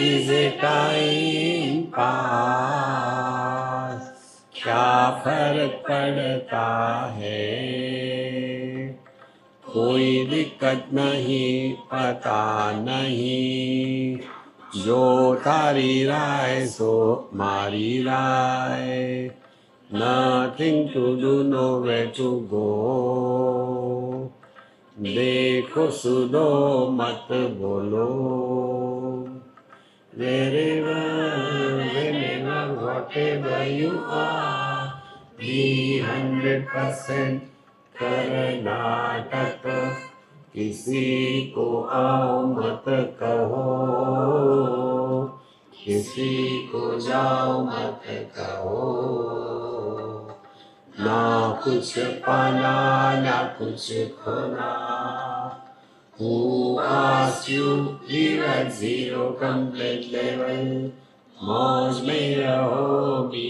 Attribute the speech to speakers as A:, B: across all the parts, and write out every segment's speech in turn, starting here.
A: Is a time pass, क्या फर्क पड़ता है, कोई दिक्कत नहीं, पता नहीं, जो तारी राय सो मारी राय, nothing to do, nowhere to go, देखो सुनो मत बोलो, wherever, whenever, whatever you are, be 100% Karnataka, किसी को आओ मत कहो, किसी को जाओ मत कहो, ना कुछ पाना ना कुछ खोना, who asked you live at zero complete level, मौज में रहो, be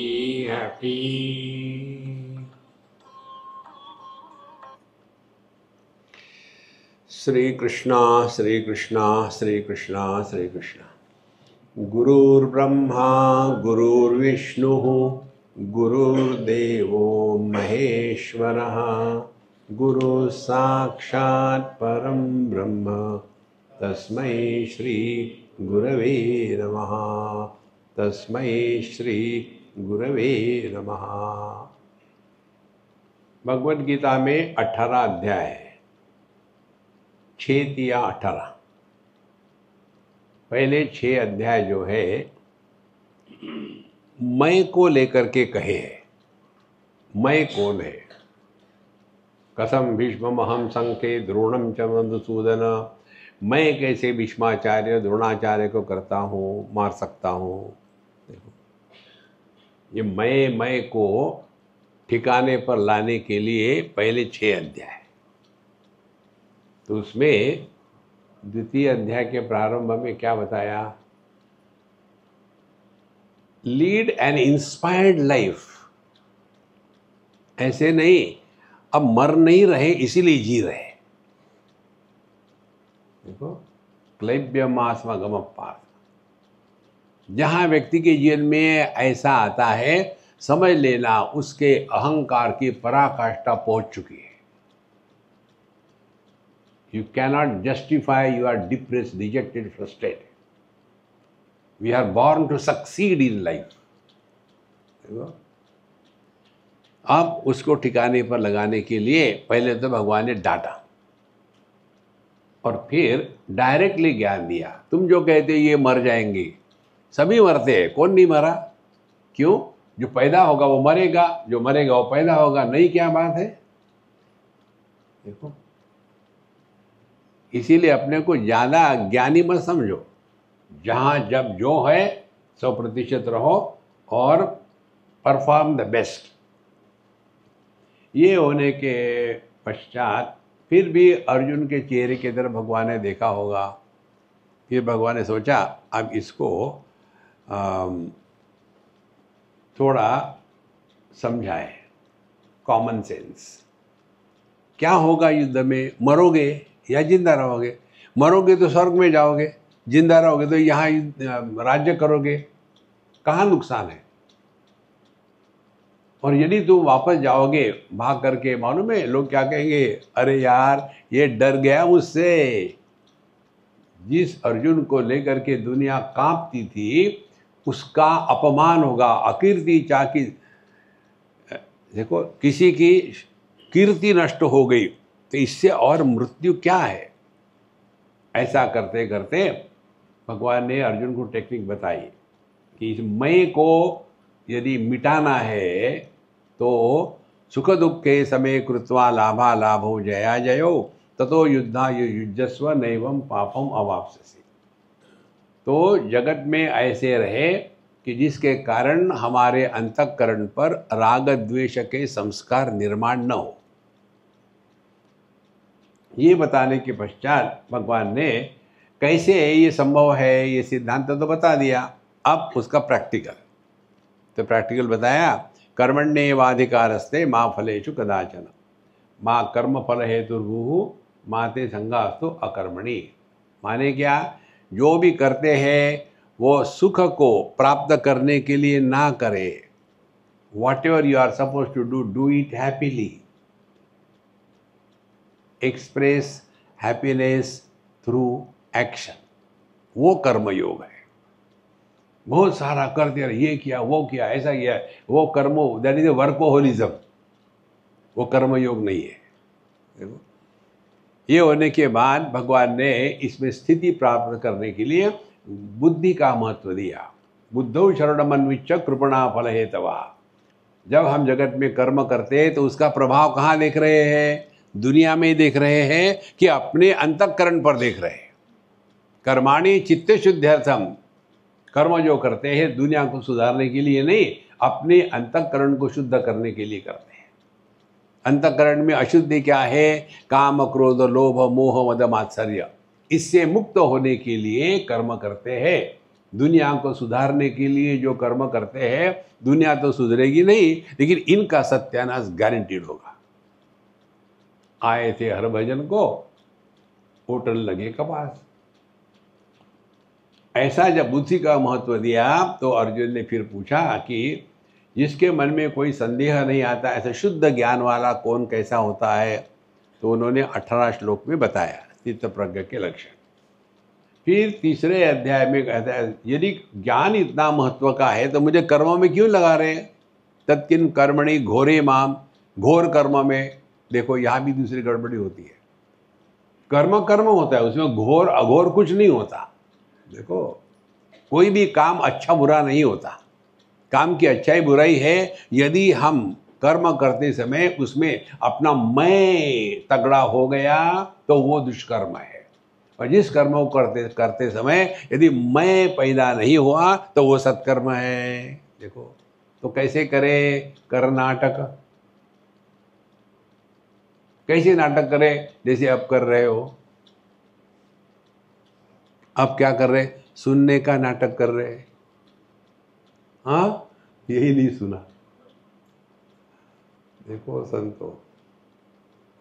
A: happy. श्री कृष्णा श्री कृष्णा श्री कृष्णा श्री कृष्णा। गुरुर्ब्रह्मा गुरुर्विष्णुः गुरुर्देवो महेश्वरः, गुरु साक्षात् परम ब्रह्म, तस्मै श्री गुरवे नमः, तस्मै श्री गुरवे नमः। भगवद गीता में 18 अध्याय है, 6 या 18। पहले 6 अध्याय जो है मैं को लेकर के कहे हैं। मैं कौन है? कथम भीष्ममहं संखे द्रोणम च मधुसूदन, मैं कैसे भीष्माचार्य द्रोणाचार्य को करता हूँ, मार सकता हूँ। देखो, ये मैं को ठिकाने पर लाने के लिए पहले 6 अध्याय। तो उसमें द्वितीय अध्याय के प्रारंभ में क्या बताया? Lead N inspired life. ऐसे नहीं, अब मर नहीं रहे इसीलिए जी रहे। देखो, क्लैब्यमास्मगम पार्थ, जहां व्यक्ति के जीवन में ऐसा आता है, समझ लेना उसके अहंकार की पराकाष्ठा पहुंच चुकी है। You cannot justify you are depressed, dejected, frustrated. We are born to succeed in life. अब उसको ठिकाने पर लगाने के लिए पहले तो भगवान ने डांटा और फिर डायरेक्टली ज्ञान दिया। तुम जो कहते ये मर जाएंगे, सभी मरते हैं, कौन नहीं मरा? क्यों? जो पैदा होगा वो मरेगा, जो मरेगा वो पैदा होगा। नहीं, क्या बात है? देखो, इसीलिए अपने को ज़्यादा ज्ञानी मत समझो। जहाँ जब जो है 100% रहो और परफॉर्म द बेस्ट। ये होने के पश्चात फिर भी अर्जुन के चेहरे की तरफ भगवान ने देखा होगा। फिर भगवान ने सोचा अब इसको थोड़ा समझाए, कॉमन सेंस। क्या होगा युद्ध में? मरोगे या जिंदा रहोगे? मरोगे तो स्वर्ग में जाओगे, जिंदा रहोगे तो यहाँ राज्य करोगे। कहाँ नुकसान है? और यदि तुम वापस जाओगे भाग करके, मालूम है लोग क्या कहेंगे? अरे यार, ये डर गया मुझसे। जिस अर्जुन को लेकर के दुनिया कांपती थी, उसका अपमान होगा, अकीर्ति चाकी। देखो, किसी की कीर्ति नष्ट हो गई तो इससे और मृत्यु क्या है? ऐसा करते करते भगवान ने अर्जुन को टेक्निक बताई कि इस मैं को यदि मिटाना है तो सुख दुखे समय कृत्वा लाभा लाभो जया जयो ततो युद्धा युजस्व नैवं पापम अवाप्स्यसि। तो जगत में ऐसे रहे कि जिसके कारण हमारे अंतःकरण पर राग द्वेष के संस्कार निर्माण न हो। ये बताने के पश्चात भगवान ने कैसे ये संभव है, ये सिद्धांत तो बता दिया। अब उसका प्रैक्टिकल, तो प्रैक्टिकल बताया, कर्मण्येवाधिकारस्ते मा फलेषु कदाचन माँ कर्म फल हेतुर्भुः माते संगास्तु अकर्मणि। माने क्या? जो भी करते हैं वो सुख को प्राप्त करने के लिए ना करे। Whatever you are suppose to do it happily. Express happiness through action, वो कर्मयोग है। बहुत सारा कर दिया, ये किया वो किया ऐसा किया, वो कर्मो, दैट इज ए वर्कोहोलिज्म, वो कर्मयोग नहीं है। देखो, ये होने के बाद भगवान ने इसमें स्थिति प्राप्त करने के लिए बुद्धि का महत्व दिया। बुद्धौ शरणमन्विच्च कृपणा फल हेतवा। जब हम जगत में कर्म करते हैं तो उसका प्रभाव कहाँ देख रहे हैं? दुनिया में देख रहे हैं कि अपने अंतःकरण पर देख रहे हैं। कर्माणि चित्त शुद्ध्यर्थम, कर्म जो करते हैं दुनिया को सुधारने के लिए नहीं, अपने अंतःकरण को शुद्ध करने के लिए करते हैं। अंतःकरण में अशुद्धि क्या है? काम, क्रोध, लोभ, मोह, मद, मात्सर्य। इससे मुक्त होने के लिए कर्म करते हैं। दुनिया को सुधारने के लिए जो कर्म करते हैं, दुनिया तो सुधरेगी नहीं, लेकिन इनका सत्यानाश गारंटीड होगा। आए थे हरभजन को, होटल लगे कपास। ऐसा जब बुद्धि का महत्व दिया तो अर्जुन ने फिर पूछा कि जिसके मन में कोई संदेह नहीं आता, ऐसा शुद्ध ज्ञान वाला कौन कैसा होता है? तो उन्होंने 18 श्लोक में बताया चित्त प्रज्ञा के लक्षण। फिर तीसरे अध्याय में कहता है यदि ज्ञान इतना महत्व का है तो मुझे कर्म में क्यों लगा रहे हैं? तत्किन कर्मणि घोरे माम, घोर कर्म में। देखो यहाँ भी दूसरी गड़बड़ी होती है। कर्म कर्म होता है, उसमें घोर अघोर कुछ नहीं होता। देखो, कोई भी काम अच्छा बुरा नहीं होता। काम की अच्छाई बुराई है यदि हम कर्म करते समय उसमें अपना मैं तगड़ा हो गया तो वो दुष्कर्म है। और जिस कर्म को करते समय यदि मैं पैदा नहीं हुआ तो वो सत्कर्म है। देखो, तो कैसे करें कर्नाटक? कैसे नाटक करें? जैसे अब कर रहे हो। अब क्या कर रहे? सुनने का नाटक कर रहे हैं। हाँ, यही नहीं सुना। देखो संतो,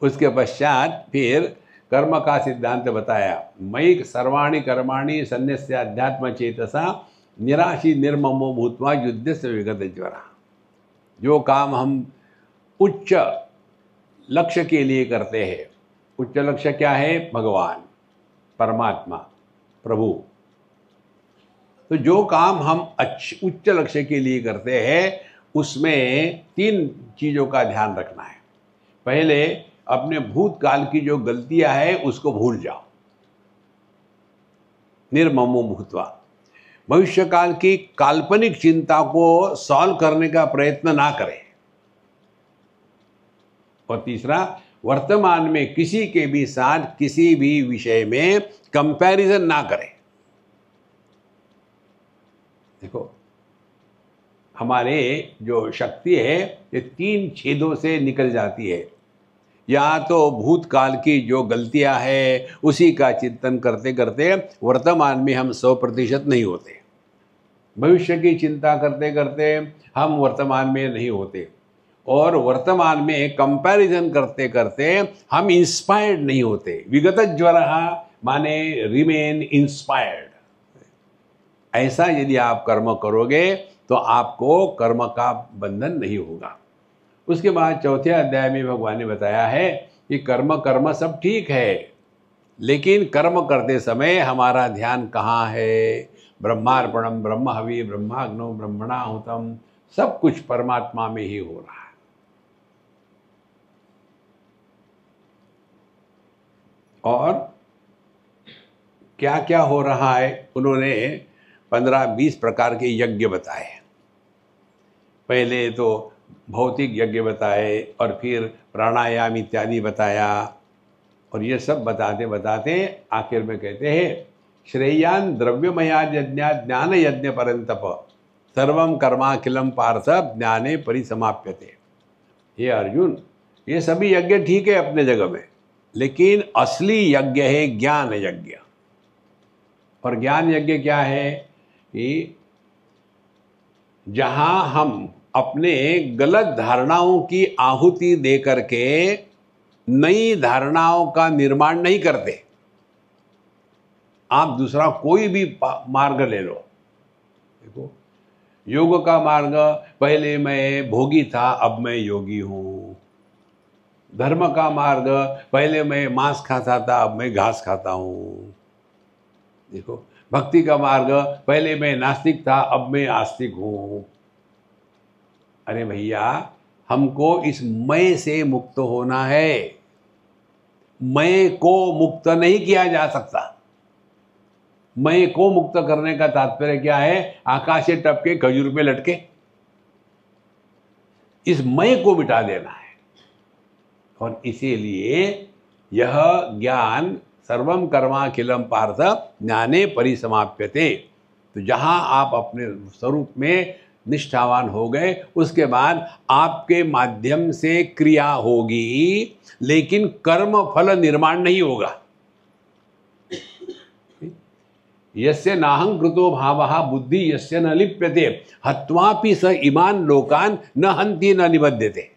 A: उसके पश्चात फिर कर्म का सिद्धांत बताया। मयि सर्वाणि कर्माणि सन्न्यस्य अध्यात्म चेतसा निराशी निर्ममो भूत्वा युद्ध से विगत ज्वरा। जो काम हम उच्च लक्ष्य के लिए करते हैं, उच्च लक्ष्य क्या है? भगवान, परमात्मा, प्रभु। तो जो काम हम उच्च लक्ष्य के लिए करते हैं उसमें 3 चीज़ों का ध्यान रखना है। पहले अपने भूतकाल की जो गलतियां हैं उसको भूल जाओ, निर्ममो भूत्वा। भविष्य काल की काल्पनिक चिंता को सॉल्व करने का प्रयत्न ना करें। और तीसरा, वर्तमान में किसी के भी साथ किसी भी विषय में कंपैरिजन ना करें। देखो, हमारे जो शक्ति है ये 3 छेदों से निकल जाती है। या तो भूतकाल की जो गलतियां हैं उसी का चिंतन करते करते वर्तमान में हम 100% नहीं होते। भविष्य की चिंता करते करते हम वर्तमान में नहीं होते। और वर्तमान में कंपैरिजन करते करते हम इंस्पायर्ड नहीं होते। विगत ज्वरः माने रिमेन इंस्पायर्ड। ऐसा यदि आप कर्म करोगे तो आपको कर्म का बंधन नहीं होगा। उसके बाद चौथे अध्याय में भगवान ने बताया है कि कर्म सब ठीक है, लेकिन कर्म करते समय हमारा ध्यान कहाँ है? ब्रह्मार्पणम ब्रह्महवि ब्रह्माग्नो ब्रह्मणाहुतम, सब कुछ परमात्मा में ही हो रहा है। और क्या क्या हो रहा है? उन्होंने 15-20 प्रकार के यज्ञ बताए। पहले तो भौतिक यज्ञ बताए और फिर प्राणायाम इत्यादि बताया। और ये सब बताते बताते आखिर में कहते हैं श्रेयान द्रव्यमया यज्ञात् ज्ञान यज्ञ परंतप सर्वम कर्माखिलम पार्थ ज्ञाने परिसमाप्यते। हे अर्जुन, ये सभी यज्ञ ठीक है अपने जगह में, लेकिन असली यज्ञ है ज्ञान यज्ञ। और ज्ञान यज्ञ क्या है? कि जहां हम अपने गलत धारणाओं की आहुति दे करके नई धारणाओं का निर्माण नहीं करते। आप दूसरा कोई भी मार्ग ले लो, देखो, योग का मार्ग, पहले मैं भोगी था अब मैं योगी हूँ। धर्म का मार्ग, पहले मैं मांस खाता था अब मैं घास खाता हूँ। देखो, भक्ति का मार्ग, पहले मैं नास्तिक था अब मैं आस्तिक हूँ। अरे भैया, हमको इस मैं से मुक्त होना है। मैं को मुक्त नहीं किया जा सकता। मैं को मुक्त करने का तात्पर्य क्या है? आकाश से टपके खजूर पे लटके, इस मैं को मिटा देना है। और इसीलिए यह ज्ञान सर्वम कर्माखिलम पार्थ ज्ञाने परिसमाप्यते। तो जहां आप अपने स्वरूप में निष्ठावान हो गए, उसके बाद आपके माध्यम से क्रिया होगी, लेकिन कर्म फल निर्माण नहीं होगा। यस्य नाहं कृतो भावः बुद्धि यस्य न लिप्यते हत्वापि स इमान लोकान न हन्ति न निबध्यते।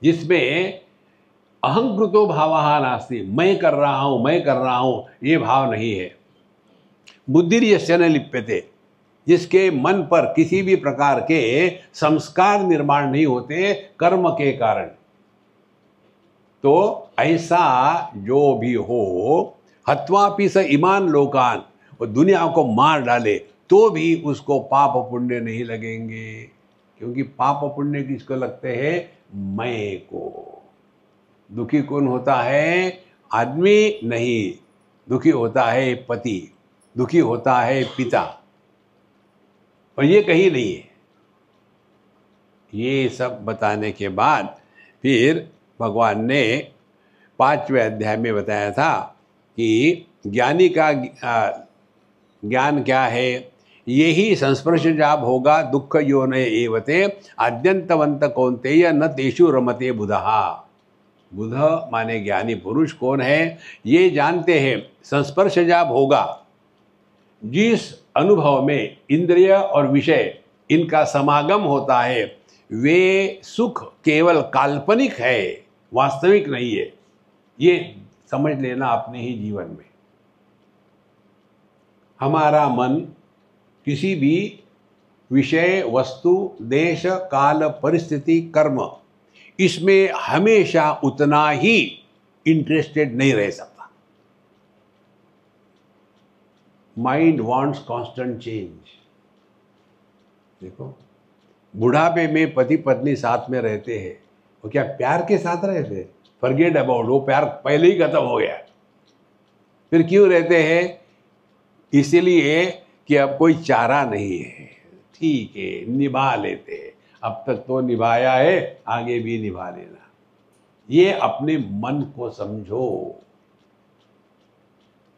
A: जिसमें अहंकृतो भावः नास्ति, मैं कर रहा हूं, ये भाव नहीं है। बुद्धि यस्य न लिप्यते, जिसके मन पर किसी भी प्रकार के संस्कार निर्माण नहीं होते कर्म के कारण। तो ऐसा जो भी हो, हत्वापि स इमान लोकान, वो दुनिया को मार डाले तो भी उसको पाप पुण्य नहीं लगेंगे। क्योंकि पाप पुण्य किसको लगते हैं? मैं को। दुखी कौन होता है? आदमी नहीं, दुखी होता है पति, दुखी होता है पिता, और ये कहीं नहीं है। ये सब बताने के बाद फिर भगवान ने 5वें अध्याय में बताया था कि ज्ञानी का ज्ञान क्या है? यही संस्पर्श जाप होगा दुख योनय एवते आद्यंतवंत कौन्तेय न तेषु रमते बुधहा। बुध माने ज्ञानी पुरुष कौन है? ये जानते हैं संस्पर्श जाप होगा, जिस अनुभव में इंद्रिय और विषय इनका समागम होता है, वे सुख केवल काल्पनिक है, वास्तविक नहीं है। ये समझ लेना अपने ही जीवन में। हमारा मन किसी भी विषय, वस्तु, देश, काल, परिस्थिति, कर्म, इसमें हमेशा उतना ही इंटरेस्टेड नहीं रह सकता। Mind wants constant change. देखो, बुढ़ापे में पति पत्नी साथ में रहते हैं, वो क्या प्यार के साथ रहते हैं? फॉरगेट अबाउट, वो प्यार पहले ही खत्म हो गया। फिर क्यों रहते हैं? इसलिए कि अब कोई चारा नहीं है। ठीक है, निभा लेते हैं, अब तक तो निभाया है, आगे भी निभा लेना। ये अपने मन को समझो।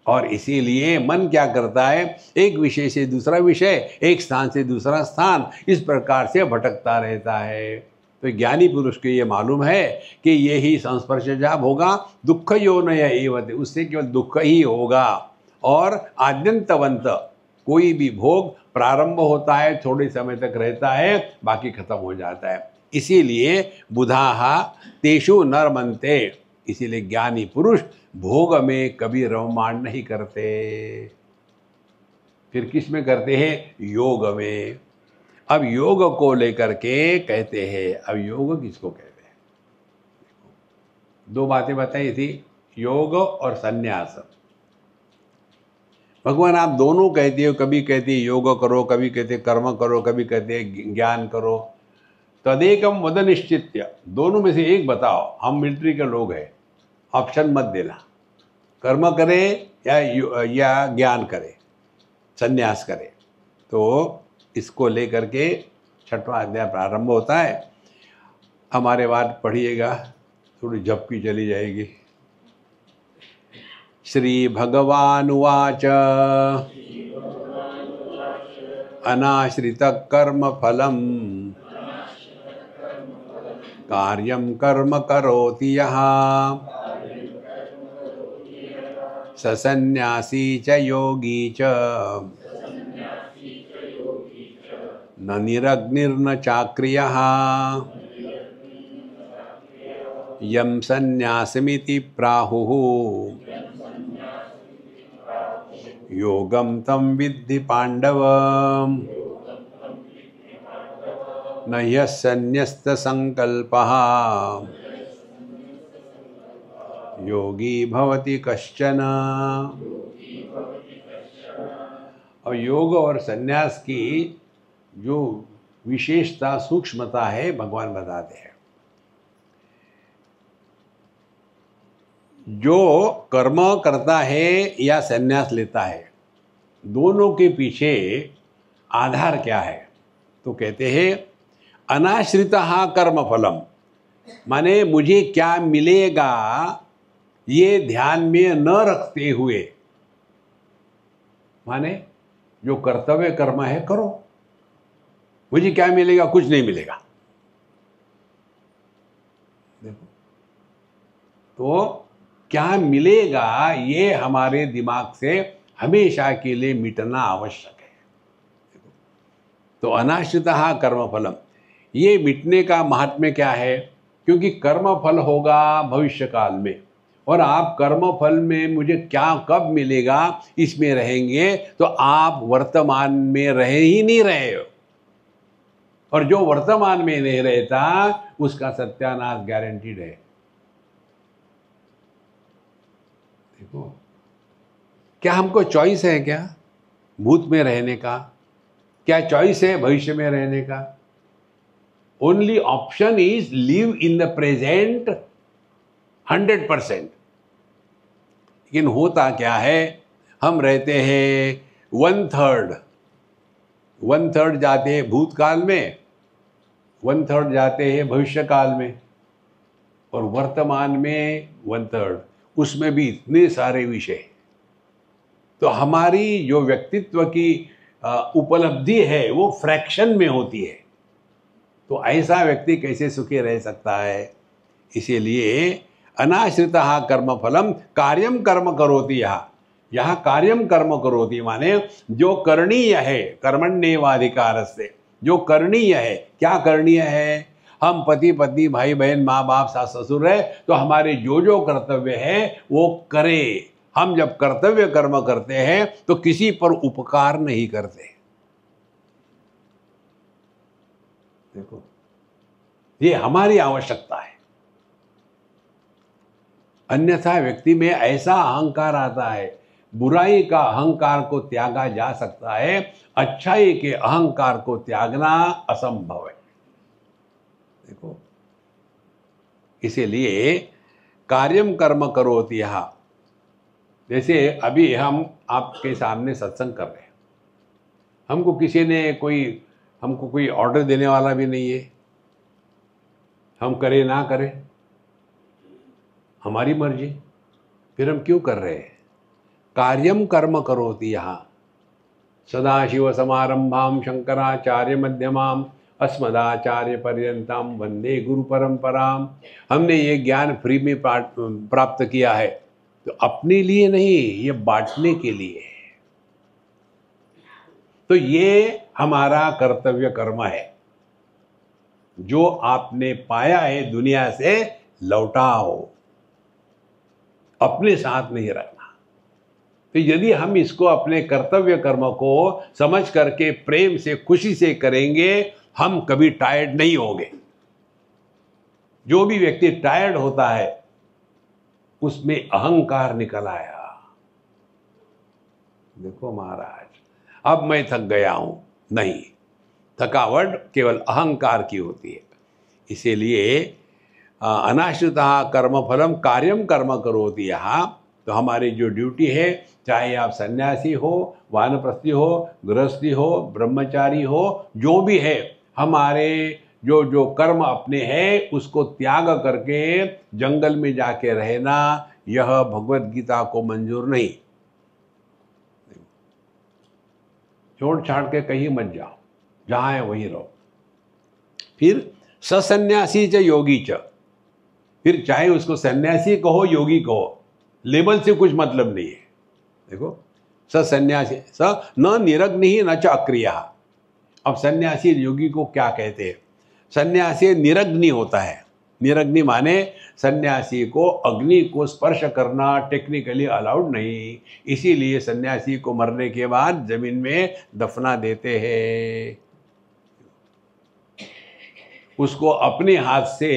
A: और इसीलिए मन क्या करता है? एक विषय से दूसरा विषय, एक स्थान से दूसरा स्थान, इस प्रकार से भटकता रहता है। तो ज्ञानी पुरुष को ये मालूम है कि यही संस्पर्श जाप होगा, दुख योनय एवते, उससे केवल दुख ही होगा। और आद्यंतवंत, कोई भी भोग प्रारंभ होता है, थोड़े समय तक रहता है, बाकी खत्म हो जाता है। इसीलिए बुधाहा तेषु न रमन्ते, इसीलिए ज्ञानी पुरुष भोग में कभी रममाण नहीं करते। फिर किस में करते हैं? योग में। अब योग को लेकर के कहते हैं, अब योग किसको कहते हैं? दो बातें बताई थी, योग और संन्यास। भगवान आप दोनों कहते हो, कभी कहते योग करो, कभी कहते कर्म करो, कभी कहते ज्ञान करो। तदेकम वद निश्चित्य, दोनों में से एक बताओ। हम मिलिट्री के लोग हैं, ऑप्शन मत देना, कर्म करे या ज्ञान करे, संन्यास करे। तो इसको लेकर के 6वां अध्याय प्रारंभ होता है। हमारे बाद पढ़िएगा, थोड़ी झपकी चली जाएगी। श्री भगवानुवाच अनाश्रित कर्म फलम कार्यं कर्म करोति यः स सन्न्यासी च योगी च न निरग्निर्न चाक्रियः यं सन्न्यासमिति प्राहुः योगम तम विद्धि पांडव न यन्यस्त संकल्पः योगी भवति कश्चन। और योग और संन्यास की जो विशेषता सूक्ष्मता है भगवान बताते हैं। जो कर्म करता है या संन्यास लेता है, दोनों के पीछे आधार क्या है? तो कहते हैं अनाश्रितः कर्म फलम, माने मुझे क्या मिलेगा ये ध्यान में न रखते हुए, माने जो कर्तव्य कर्म है करो, मुझे क्या मिलेगा? कुछ नहीं मिलेगा। देखो तो क्या मिलेगा ये हमारे दिमाग से हमेशा के लिए मिटना आवश्यक है। तो अनाश्रितः कर्म फलम, ये मिटने का महात्म्य क्या है? क्योंकि कर्म फल होगा भविष्य काल में, और आप कर्म फल में मुझे क्या कब मिलेगा इसमें रहेंगे तो आप वर्तमान में रह ही नहीं रहे हो, और जो वर्तमान में नहीं रहता उसका सत्यानाश गारंटीड है। देखो क्या हमको चॉइस है क्या भूत में रहने का? क्या चॉइस है भविष्य में रहने का? Only option is live in the present 100%। लेकिन होता क्या है, हम रहते हैं 1/3 जाते हैं भूतकाल में, 1/3 जाते हैं भविष्य काल में, और वर्तमान में 1/3, उसमें भी इतने सारे विषय। तो हमारी जो व्यक्तित्व की उपलब्धि है वो फ्रैक्शन में होती है। तो ऐसा व्यक्ति कैसे सुखी रह सकता है? इसीलिए अनाश्रितः कर्म फलम कार्यम कर्म करोति, यहाँ कार्यम कर्म करोति माने जो करणीय है, कर्मण्येवाधिकारस्ते, जो करणीय है। क्या करणीय है? हम पति पत्नी भाई बहन माँ बाप सास ससुर है, तो हमारे जो जो कर्तव्य है वो करे। हम जब कर्तव्य कर्म करते हैं तो किसी पर उपकार नहीं करते। देखो ये हमारी आवश्यकता है, अन्यथा व्यक्ति में ऐसा अहंकार आता है, बुराई का अहंकार को त्यागा जा सकता है, अच्छाई के अहंकार को त्यागना असंभव है। देखो इसीलिए कार्यम कर्म करोति, यहाँ जैसे अभी हम आपके सामने सत्संग कर रहे हैं, हमको किसी ने हमको कोई ऑर्डर देने वाला भी नहीं है, हम करें ना करें हमारी मर्जी, फिर हम क्यों कर रहे हैं? कार्यम कर्म करोति, यहाँ सदाशिव समारंभाम शंकराचार्य मध्यमाम अस्मदाचार्य पर्यंताम वंदे गुरु परंपराम। हमने ये ज्ञान फ्री में प्राप्त किया है, तो अपने लिए नहीं, ये बांटने के लिए है। तो ये हमारा कर्तव्य कर्म है। जो आपने पाया है दुनिया से लौटाओ, अपने साथ नहीं रखना। तो यदि हम इसको अपने कर्तव्य कर्म को समझ करके प्रेम से खुशी से करेंगे, हम कभी टायर्ड नहीं होंगे। जो भी व्यक्ति टायर्ड होता है उसमें अहंकार निकल आया। देखो महाराज अब मैं थक गया हूं, नहीं, थकावट केवल अहंकार की होती है। इसीलिए अनाश्रितः कर्म फलम कार्यम कर्म करोति, यहाँ तो हमारी जो ड्यूटी है, चाहे आप सन्यासी हो, वानप्रस्थी हो, गृहस्थी हो, ब्रह्मचारी हो, जो भी है, हमारे जो जो कर्म अपने हैं उसको त्याग करके जंगल में जाके रहना, यह भगवत गीता को मंजूर नहीं। छोड़ छाड़ के कहीं मत जाओ, जहाँ है वहीं रहो। फिर सन्यासी च योगी च, फिर चाहे उसको सन्यासी कहो योगी कहो, लेबल से कुछ मतलब नहीं है। देखो सन्यासी स न निरग्नि न च अक्रिया। अब सन्यासी योगी को क्या कहते हैं? सन्यासी निरग्नि होता है, निरग्नि माने सन्यासी को अग्नि को स्पर्श करना टेक्निकली अलाउड नहीं, इसीलिए सन्यासी को मरने के बाद जमीन में दफना देते हैं। उसको अपने हाथ से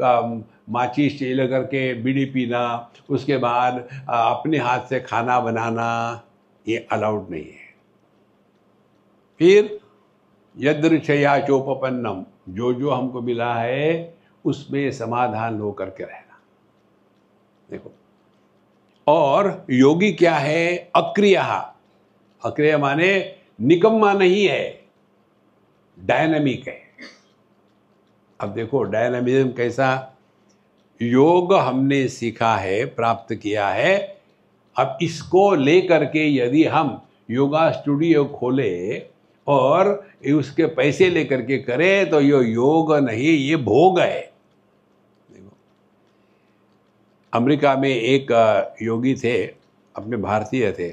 A: माचिस चेल करके बीड़ी पीना, उसके बाद अपने हाथ से खाना बनाना, ये अलाउड नहीं है। फिर यदृच्छया चोपपन्नम, जो जो हमको मिला है उसमें समाधान हो करके रहना। देखो, और योगी क्या है? अक्रिय। अक्रिय माने निकम्मा नहीं है, डायनामिक है। अब देखो डायनामिज्म कैसा, योग हमने सीखा है, प्राप्त किया है, अब इसको लेकर के यदि हम योगा स्टूडियो खोले और उसके पैसे लेकर के करें तो ये योग नहीं, ये भोग है। देखो, अमेरिका में एक योगी थे, अपने भारतीय थे,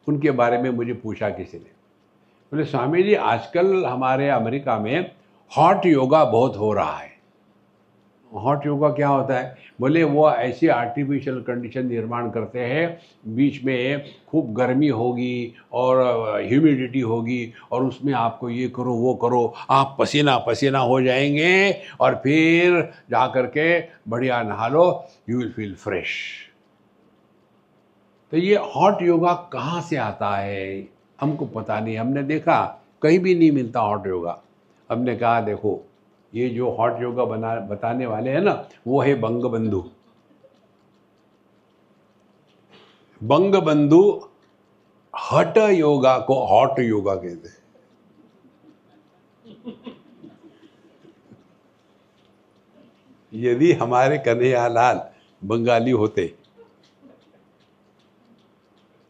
A: उनके बारे में मुझे पूछा किसी ने, बोले स्वामी जी आजकल हमारे अमेरिका में हॉट योगा बहुत हो रहा है। हॉट योगा क्या होता है? बोले वो ऐसी आर्टिफिशियल कंडीशन निर्माण करते हैं, बीच में खूब गर्मी होगी और ह्यूमिडिटी होगी और उसमें आपको ये करो वो करो, आप पसीना पसीना हो जाएंगे और फिर जा कर के बढ़िया नहा लो, यू विल फील फ्रेश। तो ये हॉट योगा कहाँ से आता है हमको पता नहीं, हमने देखा कहीं भी नहीं मिलता हॉट योगा। हमने कहा देखो ये जो हॉट योगा बताने वाले हैं ना, वो है बंगबंधु। बंगबंधु हट योगा को हॉट योगा कहते हैं। यदि हमारे कन्हैयालाल बंगाली होते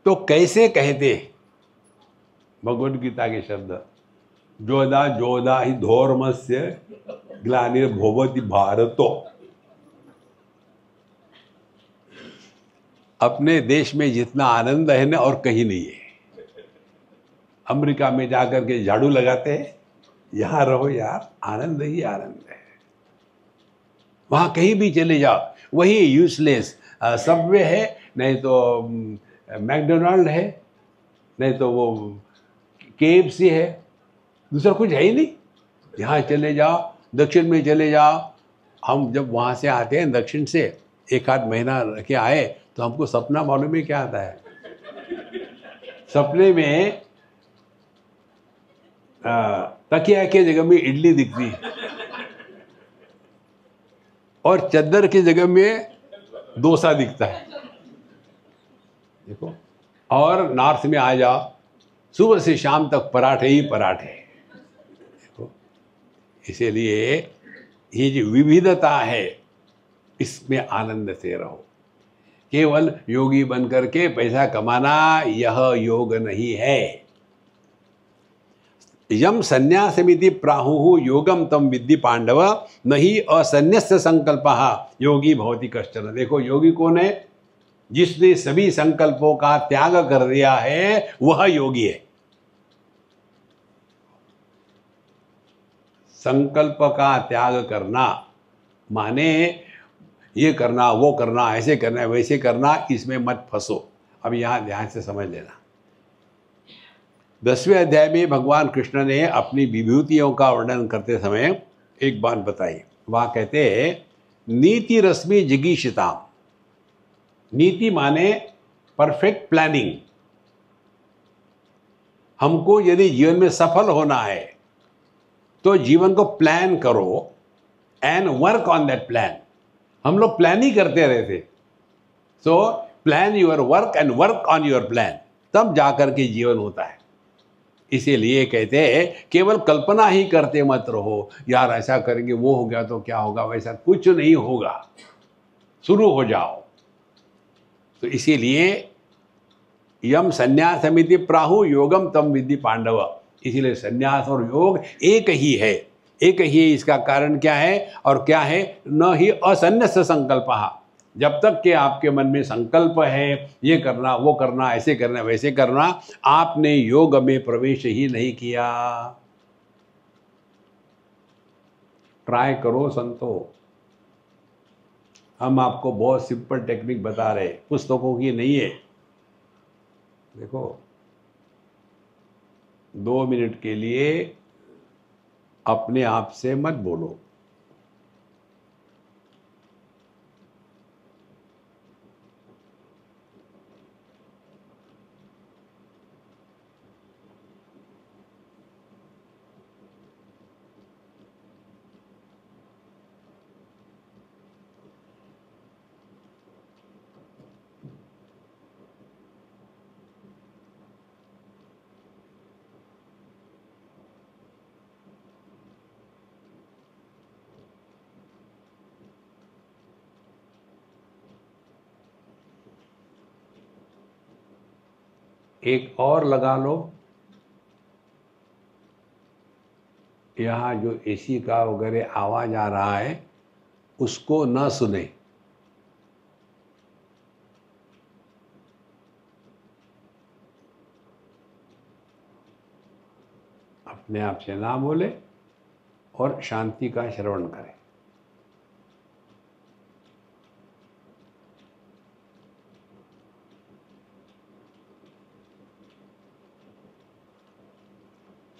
A: तो कैसे कहते भगवद गीता के शब्द, जोधा जोधा ही धर्मस्य ग्लानिर्भवति भारतो। अपने देश में जितना आनंद है ना और कहीं नहीं है। अमेरिका में जाकर के झाड़ू लगाते हैं, यहां रहो यार, आनंद ही आनंद है। वहां कहीं भी चले जाओ वही यूजलेस सबवे है, नहीं तो मैकडोनाल्ड है, नहीं तो वो KFC है, दूसरा कुछ है ही नहीं। यहाँ चले जाओ, दक्षिण में चले जाओ। हम जब वहाँ से आते हैं दक्षिण से, एक आध महीना रह के आए तो हमको सपना मालूम है क्या आता है? सपने में तकिया के जगह में इडली दिखती और चद्दर की जगह में डोसा दिखता है। देखो, और नॉर्थ में आ जाओ, सुबह से शाम तक पराठे ही पराठे। देखो, इसीलिए ये जो विविधता है इसमें आनंद से रहो। केवल योगी बन करके पैसा कमाना यह योग नहीं है। यम संन्यासमिति प्राहुः योगम तम विद्धि पांडव, नहीं असन्यस्य संकल्पः योगी भवति कश्चन। देखो योगी कौन है? जिसने सभी संकल्पों का त्याग कर दिया है वह योगी है। संकल्प का त्याग करना माने ये करना वो करना, ऐसे करना वैसे करना, इसमें मत फंसो। अब यहां ध्यान से समझ लेना। 10वें अध्याय में भगवान कृष्ण ने अपनी विभूतियों का वर्णन करते समय एक बात बताई। वहां कहते हैं नीति रश्मि जिगीषिताम। नीति माने परफेक्ट प्लानिंग। हमको यदि जीवन में सफल होना है तो जीवन को प्लान करो and work on that plan. हम लोग प्लान ही करते रहते। So plan your work and work on your plan, तब जाकर के जीवन होता है। इसीलिए कहते हैं केवल कल्पना ही करते मत रहो, यार ऐसा करेंगे वो हो गया तो क्या होगा, वैसा कुछ नहीं होगा। शुरू हो जाओ। तो इसीलिए यम संन्यासमिति प्राहु योगम तम विद्धि पांडव। इसीलिए संन्यास और योग एक ही है, एक ही है। इसका कारण क्या है और क्या है? न ही असन्न्यस्त संकल्पः। जब तक कि आपके मन में संकल्प है ये करना वो करना, ऐसे करना वैसे करना, आपने योग में प्रवेश ही नहीं किया। ट्राई करो संतो, हम आपको बहुत सिंपल टेक्निक बता रहे, पुस्तकों की नहीं है। देखो, 2 मिनट के लिए अपने आप से मत बोलो। एक और लगा लो, यहाँ जो एसी का वगैरह आवाज आ रहा है उसको न सुने। अपने आप से ना बोले और शांति का श्रवण करें।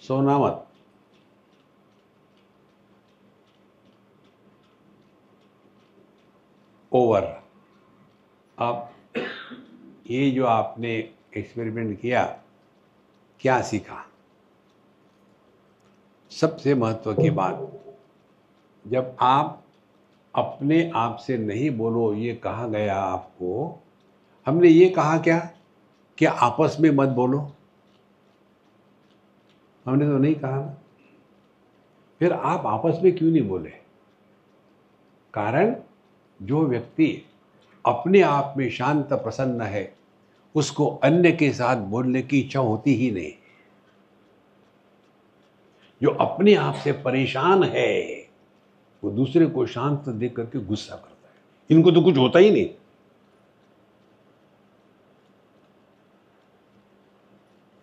A: सोना मत। ओवर। अब ये जो आपने एक्सपेरिमेंट किया, क्या सीखा? सबसे महत्व की बात, जब आप अपने आप से नहीं बोलो, ये कहा गया आपको, हमने ये कहा क्या कि आपस में मत बोलो? हमने तो नहीं कहा ना। फिर आप आपस में क्यों नहीं बोले? कारण, जो व्यक्ति अपने आप में शांत प्रसन्न है उसको अन्य के साथ बोलने की इच्छा होती ही नहीं। जो अपने आप से परेशान है वो दूसरे को शांत देख करके गुस्सा करता है। इनको तो कुछ होता ही नहीं।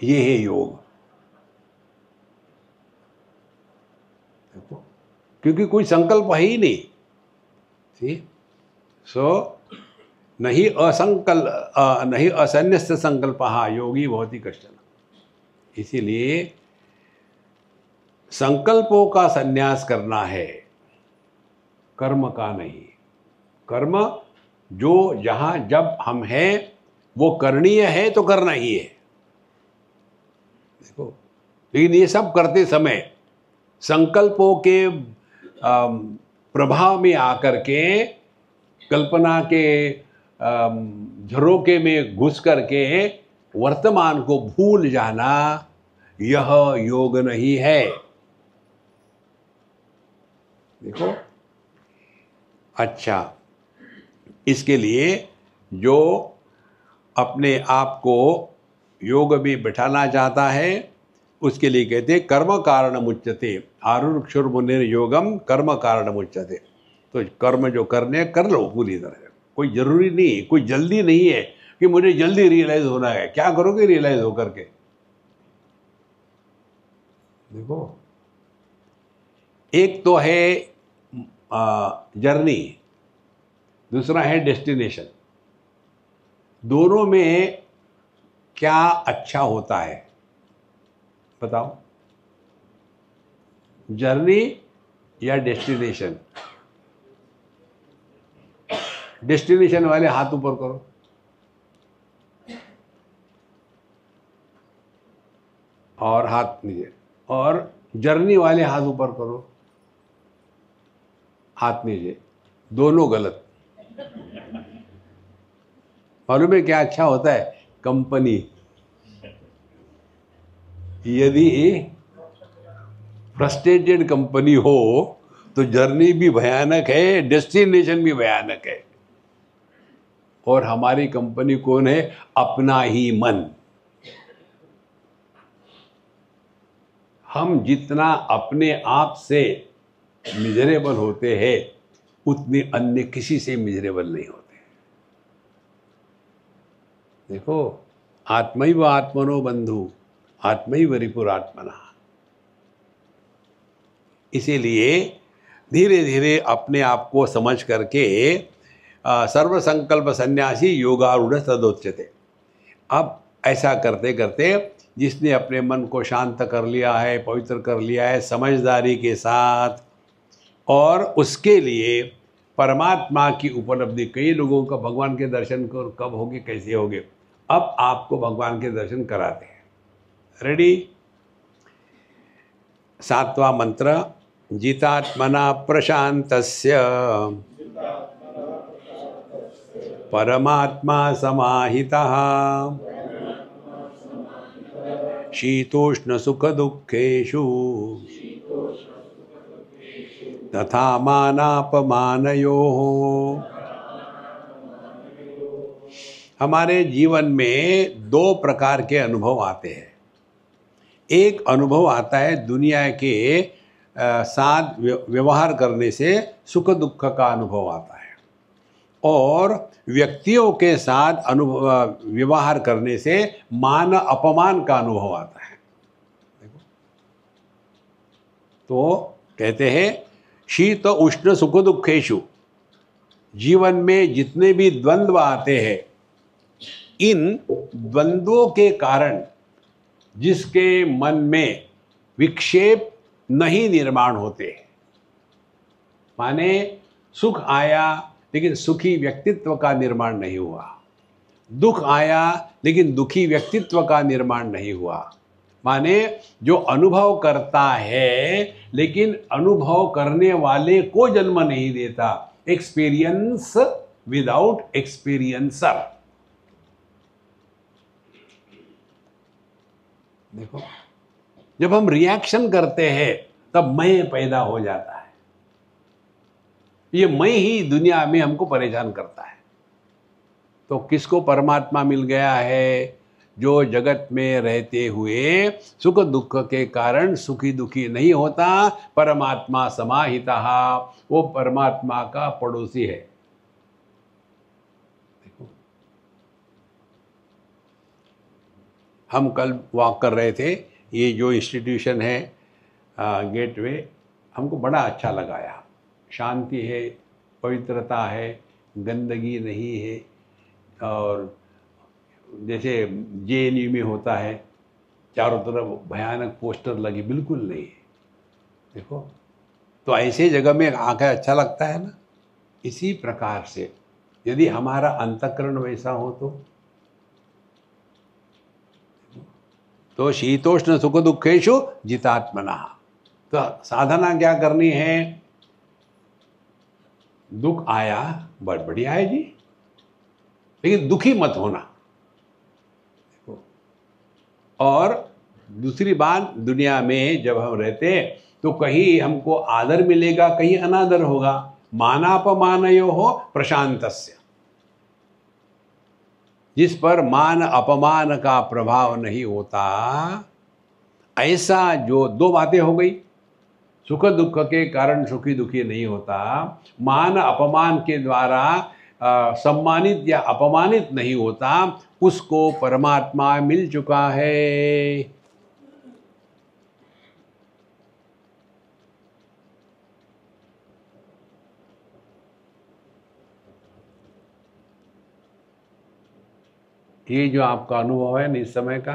A: ये है योग। देखो, क्योंकि कोई संकल्प है ही नहीं। नहीं असन्यस्त संकल्प योगी भवति कश्चन। इसीलिए संकल्पों का संन्यास करना है, कर्म का नहीं। कर्म जो जहां जब हम हैं वो करणीय है तो करना ही है। देखो, लेकिन ये सब करते समय संकल्पों के प्रभाव में आकर के, कल्पना के झरोके में घुस करके वर्तमान को भूल जाना, यह योग नहीं है। देखो, अच्छा, इसके लिए जो अपने आप को योग में बिठाना चाहता है उसके लिए कहते हैं कर्म कारण मुच्यते। आरुक्षुर मुनिर योगम कर्म कारण मुच्यते। तो कर्म जो करने कर लो पूरी तरह। कोई जरूरी नहीं, कोई जल्दी नहीं है कि मुझे जल्दी रियलाइज होना है। क्या करोगे रियलाइज होकर के? देखो, एक तो है जर्नी, दूसरा है डेस्टिनेशन। दोनों में क्या अच्छा होता है बताओ? जर्नी या डेस्टिनेशन? डेस्टिनेशन वाले हाथ ऊपर करो। और हाथ नीचे। और जर्नी वाले हाथ ऊपर करो, हाथ नीचे। दोनों गलत। मालूम है क्या अच्छा होता है? कंपनी। यदि फ्रस्ट्रेटेड कंपनी हो तो जर्नी भी भयानक है, डेस्टिनेशन भी भयानक है। और हमारी कंपनी कौन है? अपना ही मन। हम जितना अपने आप से मिजरेबल होते हैं उतने अन्य किसी से मिजरेबल नहीं होते। देखो, आत्मैव आत्मनो बंधु आत्मैव रिपुरात्मना। इसीलिए धीरे धीरे अपने आप को समझ करके सर्व संकल्प सन्यासी योगारूढ़ तदोच्यते। अब ऐसा करते करते जिसने अपने मन को शांत कर लिया है, पवित्र कर लिया है समझदारी के साथ, और उसके लिए परमात्मा की उपलब्धि, कई लोगों का भगवान के दर्शन को कब होंगे, कैसे होंगे, अब आपको भगवान के दर्शन कराते हैं। रेडी? 7वां मंत्र, जितात्मना प्रशांतस्य परमात्मा समाहितः शीतोष्ण सुख दुखेषु तथा मानापमानयोः। हमारे जीवन में 2 प्रकार के अनुभव आते हैं। एक अनुभव आता है दुनिया के साथ व्यवहार करने से सुख दुख का अनुभव आता है, और व्यक्तियों के साथ व्यवहार करने से मान अपमान का अनुभव आता है। देखो, तो कहते हैं शीत उष्ण सुख दुखेषु, जीवन में जितने भी द्वंद्व आते हैं, इन द्वंद्वों के कारण जिसके मन में विक्षेप नहीं निर्माण होते, माने सुख आया लेकिन सुखी व्यक्तित्व का निर्माण नहीं हुआ, दुख आया लेकिन दुखी व्यक्तित्व का निर्माण नहीं हुआ, माने जो अनुभव करता है लेकिन अनुभव करने वाले को जन्म नहीं देता, एक्सपीरियंस विदाउट एक्सपीरियंसर। देखो, जब हम रिएक्शन करते हैं तब मैं पैदा हो जाता है। ये मैं ही दुनिया में हमको परेशान करता है। तो किसको परमात्मा मिल गया है? जो जगत में रहते हुए सुख दुख के कारण सुखी दुखी नहीं होता, परमात्मा समाहितः, वो परमात्मा का पड़ोसी है। देखो, हम कल वॉक कर रहे थे, ये जो इंस्टीट्यूशन है गेटवे, हमको बड़ा अच्छा लगाया। शांति है, पवित्रता है, गंदगी नहीं है, और जैसे JNU में होता है चारों तरफ भयानक पोस्टर लगे, बिल्कुल नहीं है। देखो, तो ऐसे जगह में आकर अच्छा लगता है ना। इसी प्रकार से यदि हमारा अंतःकरण वैसा हो तो शीतोष्ण सुख दुखेषु जितात्मना। तो साधना क्या करनी है? दुख आया, बहुत बढ़िया है जी, लेकिन दुखी मत होना। और दूसरी बात, दुनिया में जब हम रहते हैं तो कहीं हमको आदर मिलेगा, कहीं अनादर होगा। मानापमानयोः प्रशांतस्य, जिस पर मान अपमान का प्रभाव नहीं होता, ऐसा जो 2 बातें हो गई, सुख दुख के कारण सुखी दुखी नहीं होता, मान अपमान के द्वारा सम्मानित या अपमानित नहीं होता, उसको परमात्मा मिल चुका है। ये जो आपका अनुभव है ना इस समय का,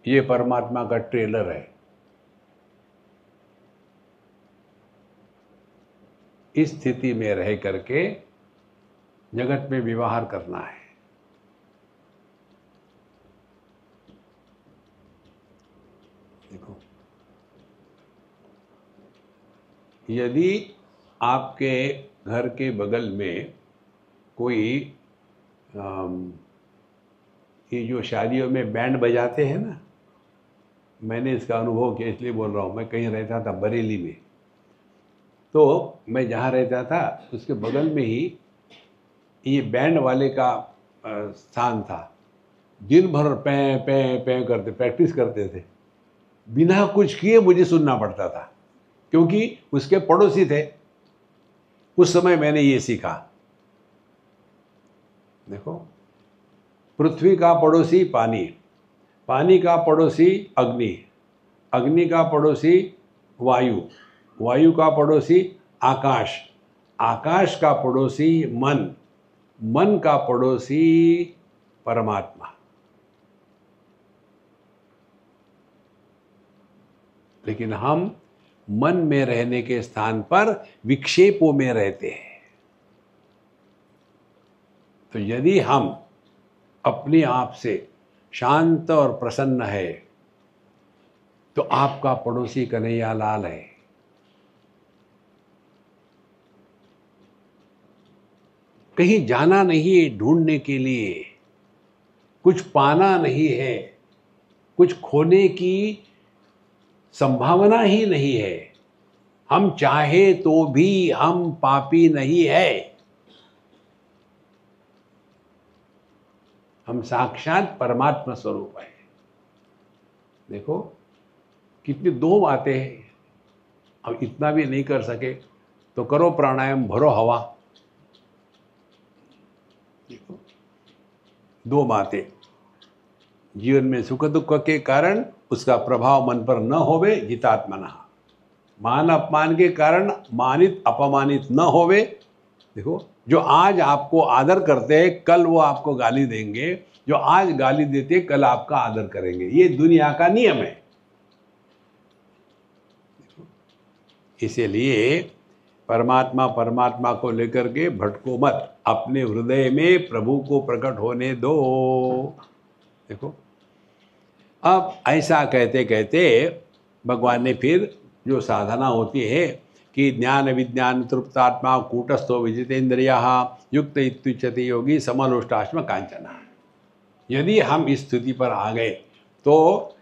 A: ये परमात्मा का ट्रेलर है। इस स्थिति में रह करके जगत में व्यवहार करना है। देखो, यदि आपके घर के बगल में कोई ये जो शादियों में बैंड बजाते हैं ना, मैंने इसका अनुभव किया इसलिए बोल रहा हूँ। मैं कहीं रहता था बरेली में, तो मैं जहाँ रहता था उसके बगल में ही ये बैंड वाले का स्थान था। दिन भर पैं पैं पैं करते प्रैक्टिस करते थे, बिना कुछ किए मुझे सुनना पड़ता था, क्योंकि उसके पड़ोसी थे। उस समय मैंने ये सीखा। देखो, पृथ्वी का पड़ोसी पानी, पानी का पड़ोसी अग्नि, अग्नि का पड़ोसी वायु, वायु का पड़ोसी आकाश, आकाश का पड़ोसी मन, मन का पड़ोसी परमात्मा। लेकिन हम मन में रहने के स्थान पर विक्षेपों में रहते हैं। तो यदि हम अपने आप से शांत और प्रसन्न है तो आपका पड़ोसी कन्हैया लाल है। कहीं जाना नहीं है ढूंढने के लिए, कुछ पाना नहीं है, कुछ खोने की संभावना ही नहीं है। हम चाहे तो भी हम पापी नहीं है। हम साक्षात परमात्मा स्वरूप है। देखो कितनी दो बातें हैं। अब इतना भी नहीं कर सके तो करो प्राणायाम, भरो हवा। देखो दो बातें, जीवन में सुख दुख के कारण उसका प्रभाव मन पर न होवे जितात्मना। मान अपमान के कारण मानित अपमानित न होवे। देखो जो आज आपको आदर करते हैं कल वो आपको गाली देंगे, जो आज गाली देते कल आपका आदर करेंगे। ये दुनिया का नियम है। इसीलिए परमात्मा परमात्मा को लेकर के भटको मत, अपने हृदय में प्रभु को प्रकट होने दो। देखो अब ऐसा कहते कहते भगवान ने फिर जो साधना होती है कि ज्ञान विज्ञान तृप्तात्मा कूटस्थो विजितेन्द्रियः युक्त इत्युच्यते योगी समलोष्टाश्म कांचना। यदि हम इस स्थिति पर आ गए तो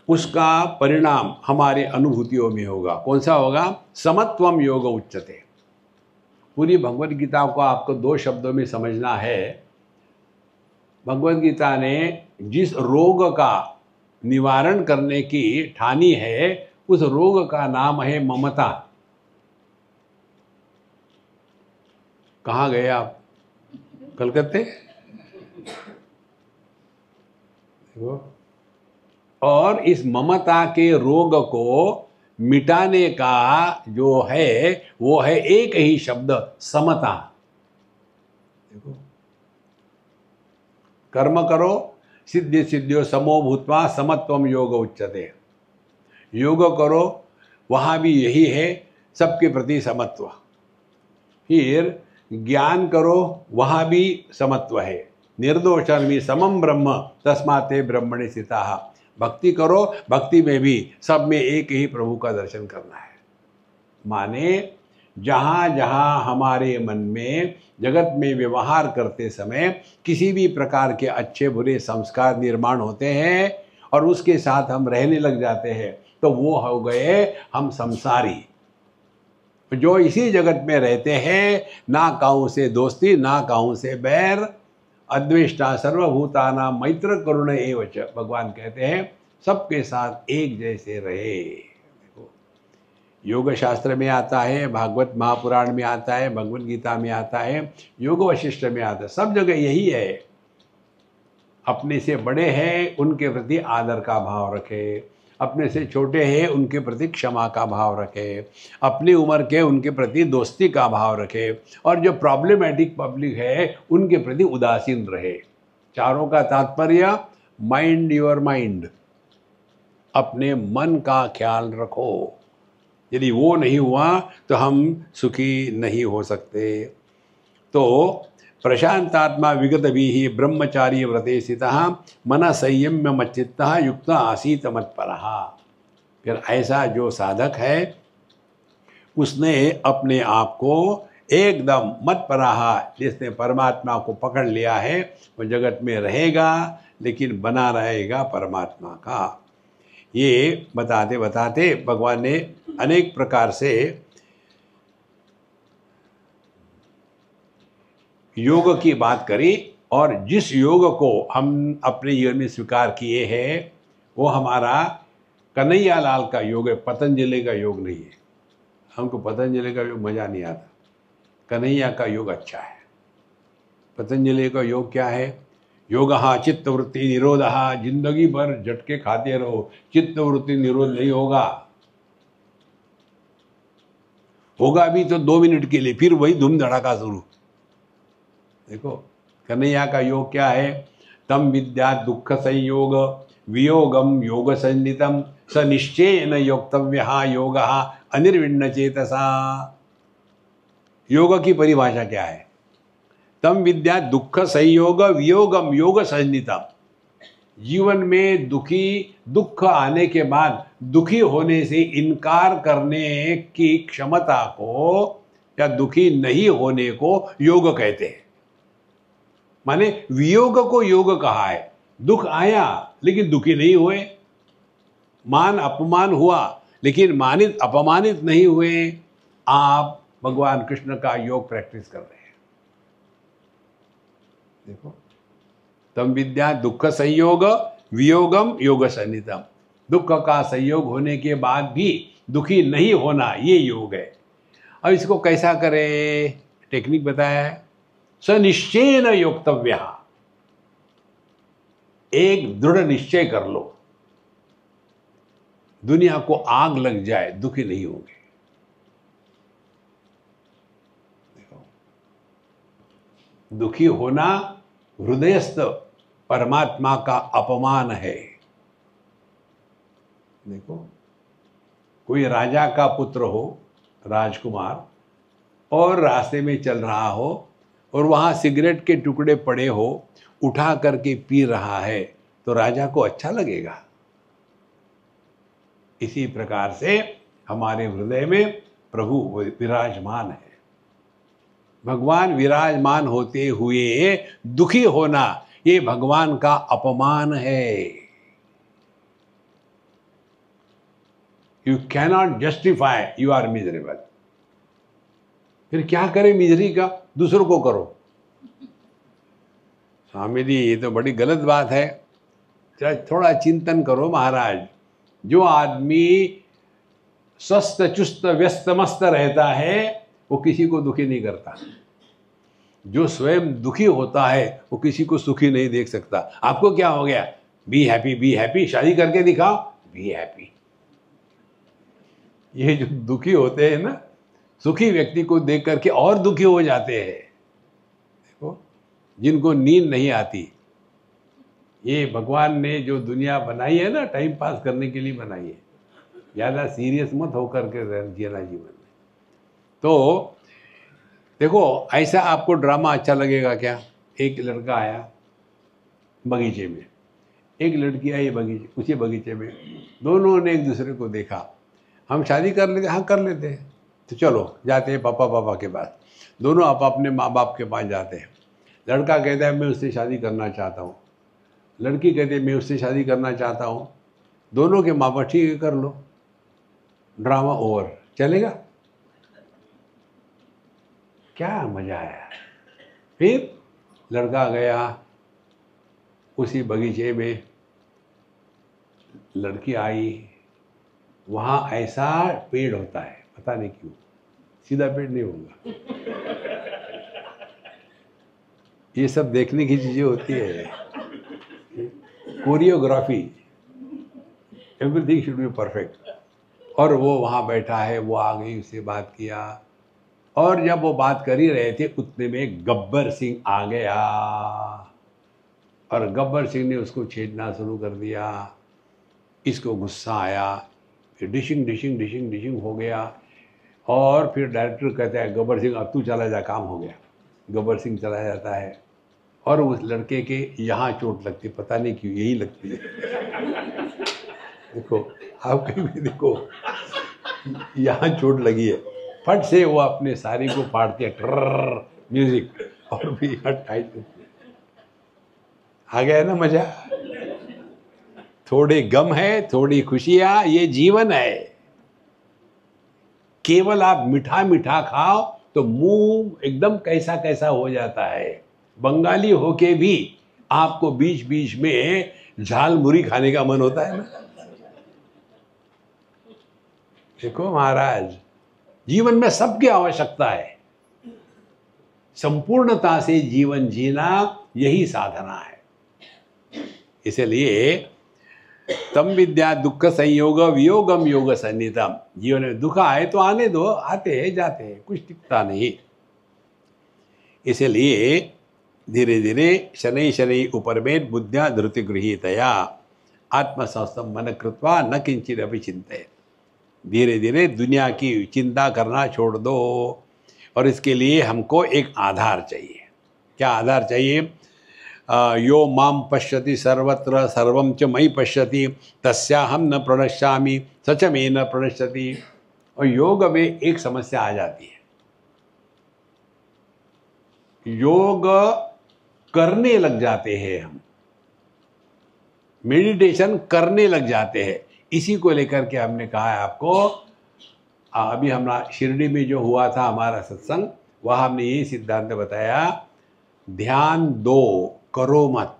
A: उसका परिणाम हमारे अनुभूतियों में होगा। कौन सा होगा? समत्वम योग उच्यते। पूरी भगवद गीता को आपको दो शब्दों में समझना है। भगवद गीता ने जिस रोग का निवारण करने की ठानी है उस रोग का नाम है ममता। कहाँ गए आप? कलकत्ते? और इस ममता के रोग को मिटाने का जो है वो है एक ही शब्द, समता। देखो कर्म करो सिद्धि सिद्धियो समो भूत्वा समत्वम योग उच्यते। योग करो वहाँ भी यही है, सबके प्रति समत्व। फिर ज्ञान करो वहाँ भी समत्व है। निर्दोषम समम ब्रह्म तस्माते ब्रह्मणि स्थिताः। भक्ति करो, भक्ति में भी सब में एक ही प्रभु का दर्शन करना है। माने जहाँ जहाँ हमारे मन में जगत में व्यवहार करते समय किसी भी प्रकार के अच्छे बुरे संस्कार निर्माण होते हैं और उसके साथ हम रहने लग जाते हैं तो वो हो गए हम संसारी। जो इसी जगत में रहते हैं, ना काहू से दोस्ती ना काहू से बैर, अद्वेष्टा सर्वभूतानां मैत्र करुण एवच। भगवान कहते हैं सबके साथ एक जैसे रहे। देखो योग शास्त्र में आता है, भागवत महापुराण में आता है, भगवत गीता में आता है, योग वशिष्ठ में आता है, सब जगह यही है। अपने से बड़े हैं उनके प्रति आदर का भाव रखे, अपने से छोटे हैं उनके प्रति क्षमा का भाव रखे, अपनी उम्र के उनके प्रति दोस्ती का भाव रखे, और जो प्रॉब्लमेटिक पब्लिक है उनके प्रति उदासीन रहे। चारों का तात्पर्य माइंड योर माइंड, अपने मन का ख्याल रखो। यदि वो नहीं हुआ तो हम सुखी नहीं हो सकते। तो प्रशांतात्मा विगत भी ब्रह्मचारी व्रते स्थितः मन संयम्य मच्चित्तः युक्त आसीत मत्परः। फिर ऐसा जो साधक है उसने अपने आप को एकदम मत्परः, जिसने परमात्मा को पकड़ लिया है, वो जगत में रहेगा लेकिन बना रहेगा परमात्मा का। ये बताते बताते भगवान ने अनेक प्रकार से योग की बात करी, और जिस योग को हम अपने जीवन में स्वीकार किए हैं वो हमारा कन्हैया लाल का योग है, पतंजलि का योग नहीं है। हमको पतंजलि का योग मज़ा नहीं आता, कन्हैया का योग अच्छा है। पतंजलि का योग क्या है? योगः चित्तवृत्ति निरोधः। जिंदगी भर झटके खाते रहो, चित्तवृत्ति निरोध नहीं होगा। होगा भी तो 2 मिनट के लिए, फिर वही धूम धड़ाका शुरू। देखो कन्हैया का योग क्या है, तम विद्या दुख संयोग वियोगम योग संनितम स निश्चयेन योक्तव्यः योगः अनिर्विण्ण चेतसा। योग की परिभाषा क्या है, तम विद्या दुख संयोग वियोगम योग संनितम। जीवन में दुख आने के बाद दुखी होने से इनकार करने की क्षमता को या दुखी नहीं होने को योग कहते हैं। माने वियोग को योग कहा है। दुख आया लेकिन दुखी नहीं हुए, मान अपमान हुआ लेकिन मानित अपमानित नहीं हुए, आप भगवान कृष्ण का योग प्रैक्टिस कर रहे हैं। देखो तम विद्या दुख संयोग वियोगम योग सन्निधम। दुख का संयोग होने के बाद भी दुखी नहीं होना, ये योग है। अब इसको कैसा करें, टेक्निक बताया है। स निश्चयेन योक्तव्यः, एक दृढ़ निश्चय कर लो, दुनिया को आग लग जाए दुखी नहीं होंगे। देखो दुखी होना हृदयस्थ परमात्मा का अपमान है। देखो कोई राजा का पुत्र हो, राजकुमार, और रास्ते में चल रहा हो और वहाँ सिगरेट के टुकड़े पड़े हो, उठा करके पी रहा है, तो राजा को अच्छा लगेगा। इसी प्रकार से हमारे हृदय में प्रभु विराजमान है। भगवान विराजमान होते हुए दुखी होना, ये भगवान का अपमान है। You cannot justify you are miserable. फिर क्या करें मिजरी का, दूसरों को करो। स्वामी जी ये तो बड़ी गलत बात है। थोड़ा चिंतन करो महाराज। जो आदमी स्वस्थ चुस्त व्यस्त मस्त रहता है वो किसी को दुखी नहीं करता। जो स्वयं दुखी होता है वो किसी को सुखी नहीं देख सकता। आपको क्या हो गया, बी हैप्पी, शादी करके दिखाओ, बी हैप्पी। ये जो दुखी होते हैं ना, सुखी व्यक्ति को देख करके और दुखी हो जाते हैं। देखो जिनको नींद नहीं आती, ये भगवान ने जो दुनिया बनाई है ना, टाइम पास करने के लिए बनाई है। ज़्यादा सीरियस मत होकर के जीना जीवन में। तो देखो ऐसा आपको ड्रामा अच्छा लगेगा क्या। एक लड़का आया बगीचे में, एक लड़की आई उसी बगीचे में, दोनों ने एक दूसरे को देखा। हम शादी कर लेते, हाँ कर लेते हैं, तो चलो जाते हैं पापा के पास। दोनों आप अपने माँ बाप के पास जाते हैं। लड़का कहता है मैं उससे शादी करना चाहता हूँ, लड़की कहती है मैं उससे शादी करना चाहता हूँ। दोनों के माँ बाप ठीक है कर लो, ड्रामा ओवर। चलेगा? क्या मजा आया। फिर लड़का गया उसी बगीचे में, लड़की आई, वहाँ ऐसा पेड़ होता है, पता नहीं क्यों, सीधा पेड़ नहीं होगा। ये सब देखने की चीजें होती है। Choreography, everything should be perfect. और वो वहाँ बैठा है, वो आ गई, उससे बात किया, और जब वो बात कर ही रहे थे उतने में गब्बर सिंह आ गया और गब्बर सिंह ने उसको छेड़ना शुरू कर दिया। इसको गुस्सा आया, फिर डिशिंग हो गया। और फिर डायरेक्टर कहता है गब्बर सिंह अब तू चला जा, काम हो गया। गब्बर सिंह चला जाता है और उस लड़के के यहाँ चोट लगती, पता नहीं क्यों यही लगती है। देखो आप कहीं भी देखो, यहाँ चोट लगी है, फट से वो अपने साड़ी को फाड़ते हैं, ट्रर म्यूजिक, और भी हट टाइट। आ गया ना मजा। थोड़े गम है, थोड़ी खुशियां, ये जीवन है। केवल आप मीठा मीठा खाओ तो मुंह एकदम कैसा कैसा हो जाता है। बंगाली होके भी आपको बीच बीच में झाल मुरी खाने का मन होता है ना। देखो महाराज, जीवन में सबकी आवश्यकता है। संपूर्णता से जीवन जीना यही साधना है। इसलिए तम विद्या दुख संयोग वियोगम योग सन्निधम। जीवन में दुख आए तो आने दो, आते हैं जाते हैं, कुछ टिकता नहीं। इसलिए धीरे धीरे शनै शनै उपरमेत बुद्ध्या धृति गृहीतया आत्मसंस्थम मन कृत्वा न किंचित अभी चिंतित। धीरे धीरे दुनिया की चिंता करना छोड़ दो, और इसके लिए हमको एक आधार चाहिए। क्या आधार चाहिए? यो माम पश्यति सर्वत्र सर्वं च मयि पश्यति तस्याहं न प्रणश्यामि सच में न प्रणश्यति। और योग में एक समस्या आ जाती है, योग करने लग जाते हैं हम, मेडिटेशन करने लग जाते हैं। इसी को लेकर के हमने कहा है आपको, अभी हमारा शिरडी में जो हुआ था हमारा सत्संग, वह हमने ये सिद्धांत बताया, ध्यान दो, करो मत।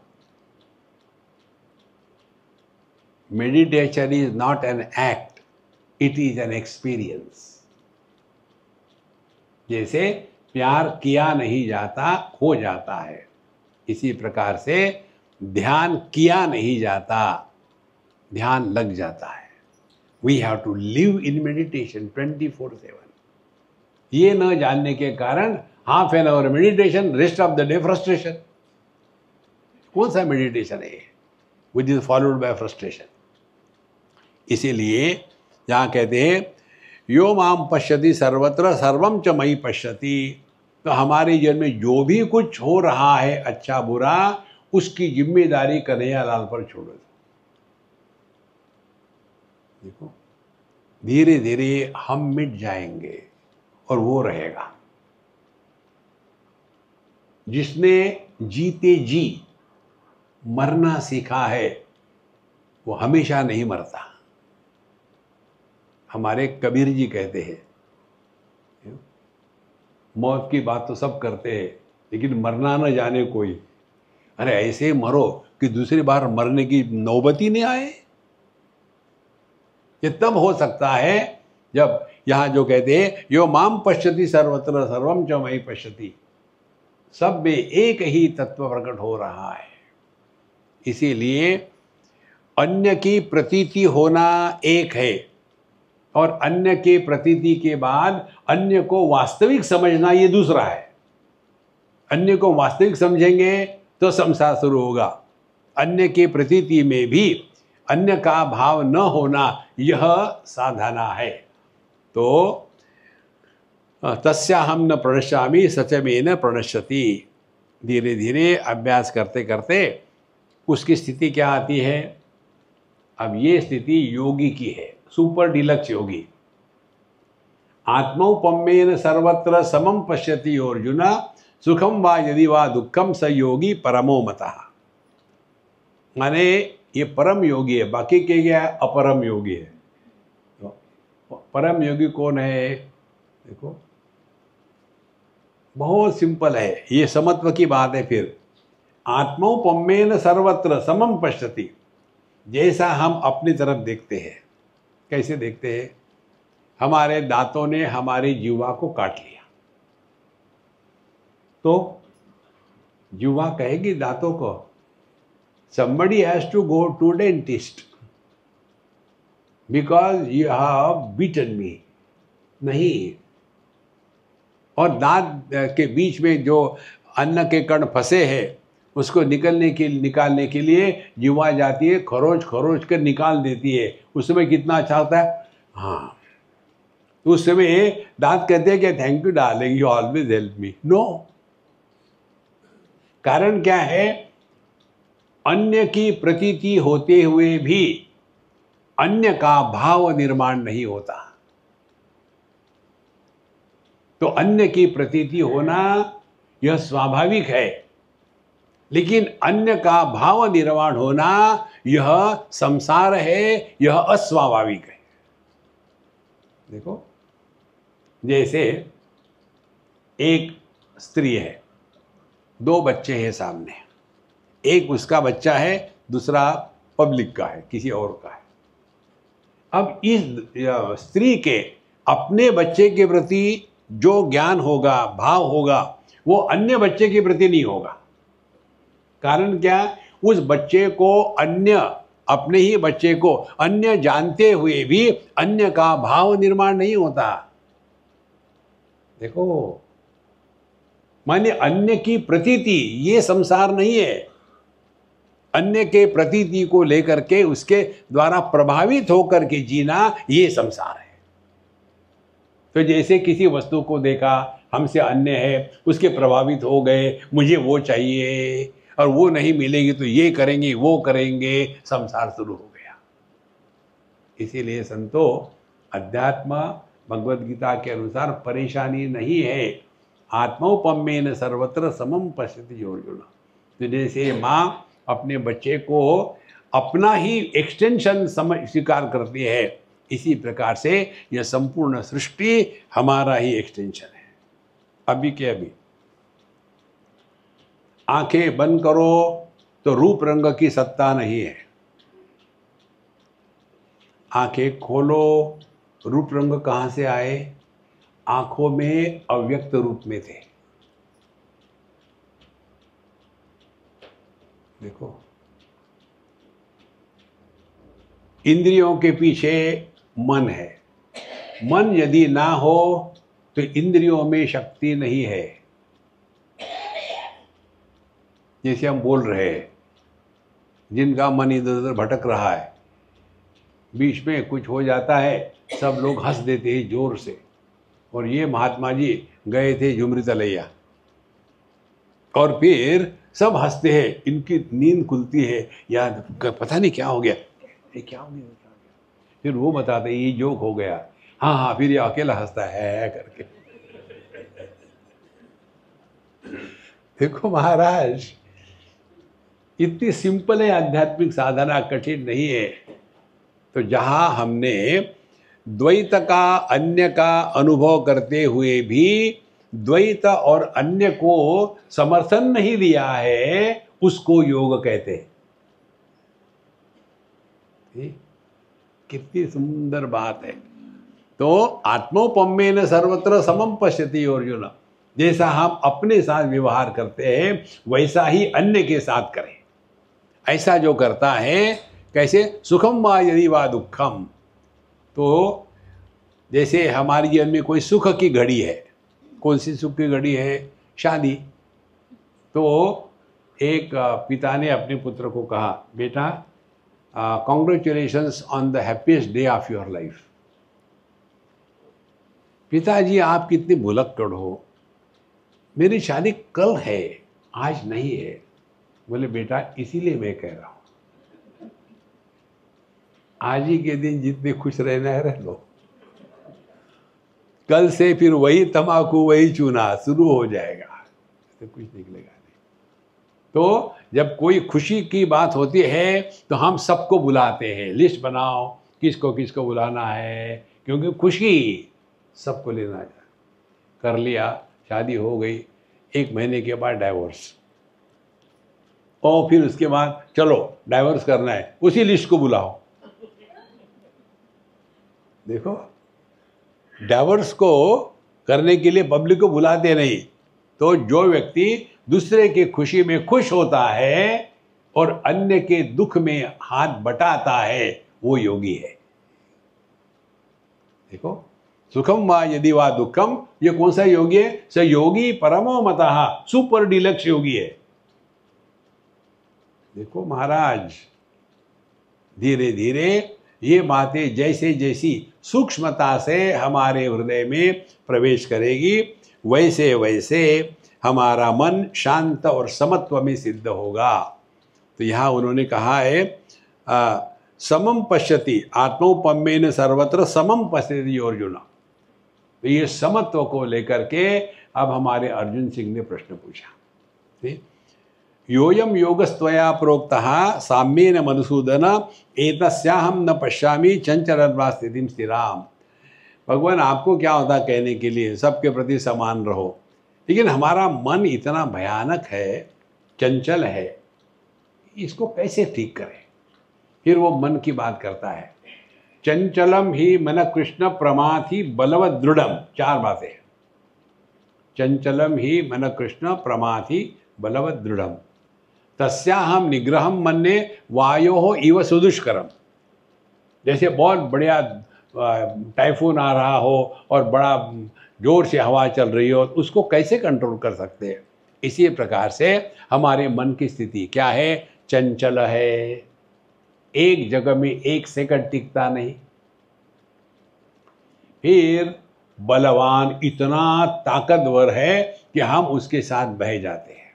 A: Meditation is not an act, it is an experience. जैसे प्यार किया नहीं जाता, हो जाता है, इसी प्रकार से ध्यान किया नहीं जाता, ध्यान लग जाता है। We have to live in meditation 24/7। ये न जानने के कारण half an hour meditation, rest of the day frustration. कौन सा मेडिटेशन है which is followed by frustration? इसीलिए यहाँ कहते हैं यो माम पश्यति सर्वत्र सर्वम च मयि पश्यति। तो हमारे जीवन में जो भी कुछ हो रहा है अच्छा बुरा, उसकी जिम्मेदारी कन्हैयालाल पर छोड़ दो। देखो धीरे धीरे हम मिट जाएंगे और वो रहेगा। जिसने जीते जी मरना सीखा है वो हमेशा नहीं मरता। हमारे कबीर जी कहते हैं, मौत की बात तो सब करते हैं लेकिन मरना न जाने कोई। अरे ऐसे मरो कि दूसरी बार मरने की नौबत ही नहीं आए। ये तब हो सकता है जब यहां जो कहते हैं यो माम पश्यति सर्वत्र सर्वम च मयि पश्यति, सब में एक ही तत्व प्रकट हो रहा है। इसीलिए अन्य की प्रतीति होना एक है, और अन्य के प्रतीति के बाद अन्य को वास्तविक समझना ये दूसरा है। अन्य को वास्तविक समझेंगे तो संसार शुरू होगा। अन्य के प्रतीति में भी अन्य का भाव न होना यह साधना है। तो तस्याहं न प्रणश्यामि सच में न प्रणश्यति। धीरे धीरे अभ्यास करते करते उसकी स्थिति क्या आती है? अब ये स्थिति योगी की है, सुपर डिलक्स योगी। आत्मौपम्येन सर्वत्र समम पश्यति अर्जुन सुखम वा यदि वा दुखम स योगी परमो मतः। माने ये परम योगी है, बाकी के क्या है? अपरम योगी है। तो परम योगी कौन है? देखो बहुत सिंपल है, ये समत्व की बात है। फिर आत्मौपम्येन सर्वत्र समम पश्यति, जैसा हम अपनी तरफ देखते हैं। कैसे देखते हैं? हमारे दांतों ने हमारी जीवा को काट लिया तो जीवा कहेगी दांतों को, somebody has to go to dentist because you have beaten me। नहीं। और दांत के बीच में जो अन्न के कण फंसे हैं उसको निकालने के लिए जीवा जाती है, खरोच खरोच कर निकाल देती है। उस समय कितना अच्छा होता है। हाँ, तो उस समय दांत कहते हैं कि thank you darling, you always help me. No, कारण क्या है? अन्य की प्रतीति होते हुए भी अन्य का भाव निर्माण नहीं होता। तो अन्य की प्रतीति होना यह स्वाभाविक है, लेकिन अन्य का भाव निर्माण होना यह संसार है, यह अस्वाभाविक है। देखो जैसे एक स्त्री है, दो बच्चे हैं सामने, एक उसका बच्चा है, दूसरा पब्लिक का है, किसी और का है। अब इस स्त्री के अपने बच्चे के प्रति जो ज्ञान होगा, भाव होगा, वो अन्य बच्चे के प्रति नहीं होगा। कारण क्या? उस बच्चे को अन्य अपने ही बच्चे को अन्य जानते हुए भी अन्य का भाव निर्माण नहीं होता। देखो, माने अन्य की प्रतीति ये संसार नहीं है। अन्य के प्रतीति को लेकर के उसके द्वारा प्रभावित होकर के जीना ये संसार है। तो जैसे किसी वस्तु को देखा, हमसे अन्य है, उसके प्रभावित हो गए, मुझे वो चाहिए और वो नहीं मिलेगी तो ये करेंगे वो करेंगे, संसार शुरू हो गया। इसीलिए संतो, अध्यात्म भगवद गीता के अनुसार परेशानी नहीं है। आत्मौपम्येन सर्वत्र समम पश्यति अर्जुन। तो जैसे माँ अपने बच्चे को अपना ही एक्सटेंशन स्वीकार करती है, इसी प्रकार से यह संपूर्ण सृष्टि हमारा ही एक्सटेंशन है। अभी के अभी आंखें बंद करो तो रूप रंग की सत्ता नहीं है, आंखें खोलो, रूप रंग कहाँ से आए? आंखों में अव्यक्त रूप में थे। देखो, इंद्रियों के पीछे मन है। मन यदि ना हो तो इंद्रियों में शक्ति नहीं है। जैसे हम बोल रहे हैं, जिनका मन इधर उधर भटक रहा है, बीच में कुछ हो जाता है, सब लोग हंस देते हैं जोर से। और ये महात्मा जी गए थे झुमरी तलैया, और फिर सब हंसते हैं, इनकी नींद खुलती है, यार पता नहीं क्या हो गया, ये क्या हो गया। फिर वो बताते ये जोक हो गया, हाँ हाँ, फिर ये अकेला हंसता है करके। देखो महाराज, इतनी सिंपल है आध्यात्मिक साधना, कठिन नहीं है। तो जहां हमने द्वैत का, अन्य का अनुभव करते हुए भी द्वैत और अन्य को समर्थन नहीं दिया है, उसको योग कहते हैं। कितनी सुंदर बात है। तो आत्मौपम्येन सर्वत्र समम पश्यति अर्जुन। जैसा हम अपने साथ व्यवहार करते हैं वैसा ही अन्य के साथ करें। ऐसा जो करता है, कैसे? सुखम वा यदि वा दुखम। तो जैसे हमारे जीवन में कोई सुख की घड़ी है, कौन सी सुख की घड़ी है? शादी। तो एक पिता ने अपने पुत्र को कहा, बेटा congratulations on the happiest day of your life. पिताजी आप कितने भुलक्कड़ हो, मेरी शादी कल है, आज नहीं है। बोले बेटा इसीलिए मैं कह रहा हूं, आज ही के दिन जितने खुश रहना है रह लो, कल से फिर वही तम्बाकू वही चूना शुरू हो जाएगा, तो कुछ निकलेगा नहीं। तो जब कोई खुशी की बात होती है तो हम सबको बुलाते हैं, लिस्ट बनाओ किसको किसको बुलाना है, क्योंकि खुशी सबको लेना है। कर लिया, शादी हो गई, 1 महीने के बाद डाइवोर्स, और फिर उसके बाद चलो डाइवोर्स करना है, उसी लिस्ट को बुलाओ। देखो, डाइवोर्स को करने के लिए पब्लिक को बुलाते नहीं। तो जो व्यक्ति दूसरे की खुशी में खुश होता है और अन्य के दुख में हाथ बटाता है, वो योगी है। देखो, सुखम वा यदि वा दुखम, ये कौन सा योगी है? स योगी परमो मतः, सुपर डिलक्स योगी है। देखो महाराज, धीरे धीरे ये बातें जैसे जैसी सूक्ष्मता से हमारे हृदय में प्रवेश करेगी, वैसे वैसे हमारा मन शांत और समत्व में सिद्ध होगा। तो यहाँ उन्होंने कहा है समम पश्यति आत्मौपम्येन सर्वत्र समम पश्यति अर्जुन। तो ये समत्व को लेकर के अब हमारे अर्जुन सिंह ने प्रश्न पूछा। योयम योगस्त्वया प्रोक्तः साम्येन मधुसूदन एतस्याहं न पश्यामि चंचलत्वा स्थितिं स्थिराम। भगवान आपको क्या होता कहने के लिए, सबके प्रति समान रहो, लेकिन हमारा मन इतना भयानक है, चंचल है, इसको कैसे ठीक करें? फिर वो मन की बात करता है, चंचलम ही मन कृष्ण प्रमाथि बलवद दृढ़म। 4 बातें, चंचलम ही मन कृष्ण प्रमाथि बलवद दृढ़म। तस्याहम निग्रहम मन्ये वायो इव सुदुष्करम। जैसे बहुत बढ़िया टाइफून आ रहा हो और बड़ा जोर से हवा चल रही हो, उसको कैसे कंट्रोल कर सकते हैं? इसी प्रकार से हमारे मन की स्थिति क्या है? चंचल है, एक जगह में एक सेकंड टिकता नहीं। फिर बलवान इतना ताकतवर है कि हम उसके साथ बह जाते हैं।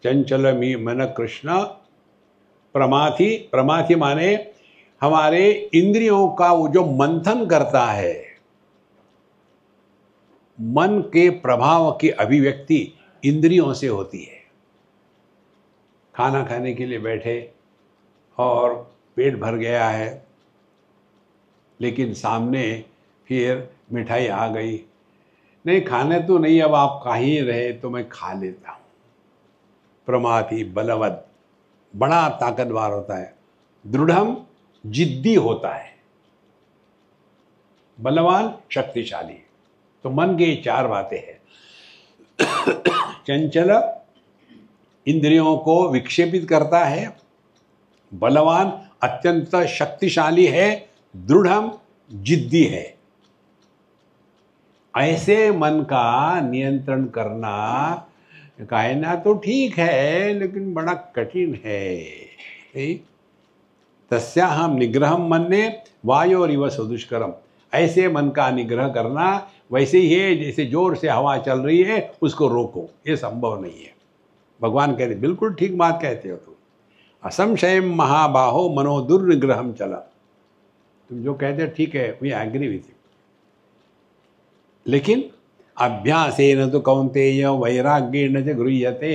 A: चंचल मी मन कृष्ण प्रमाथि, प्रमाथि माने हमारे इंद्रियों का वो जो मंथन करता है, मन के प्रभाव की अभिव्यक्ति इंद्रियों से होती है। खाना खाने के लिए बैठे और पेट भर गया है, लेकिन सामने फिर मिठाई आ गई, नहीं खाने तो नहीं, अब आप खा ही रहे तो मैं खा लेता हूँ। प्रमाथि बलवद, बड़ा ताकतवर होता है। दृढ़म जिद्दी होता है। बलवान शक्तिशाली। तो मन के चार बातें हैं। चंचल इंद्रियों को विक्षेपित करता है, बलवान अत्यंत शक्तिशाली है, दृढ़म जिद्दी है। ऐसे मन का नियंत्रण करना कहना तो ठीक है, लेकिन बड़ा कठिन है। तस्याहम निग्रहम मन्ये वायोरिव सुदुष्करम। ऐसे मन का निग्रह करना वैसे ही है जैसे जोर से हवा चल रही है, उसको रोको, ये संभव नहीं है। भगवान कहते बिल्कुल ठीक बात कहते हो तुम। असंशय महाबाहो मनो दुर्निग्रहम चला। तुम जो कहते हो ठीक है, वी एग्री विथ यू। लेकिन अभ्यासेन तो कौन्तेय वैराग्येन च गृह्यते।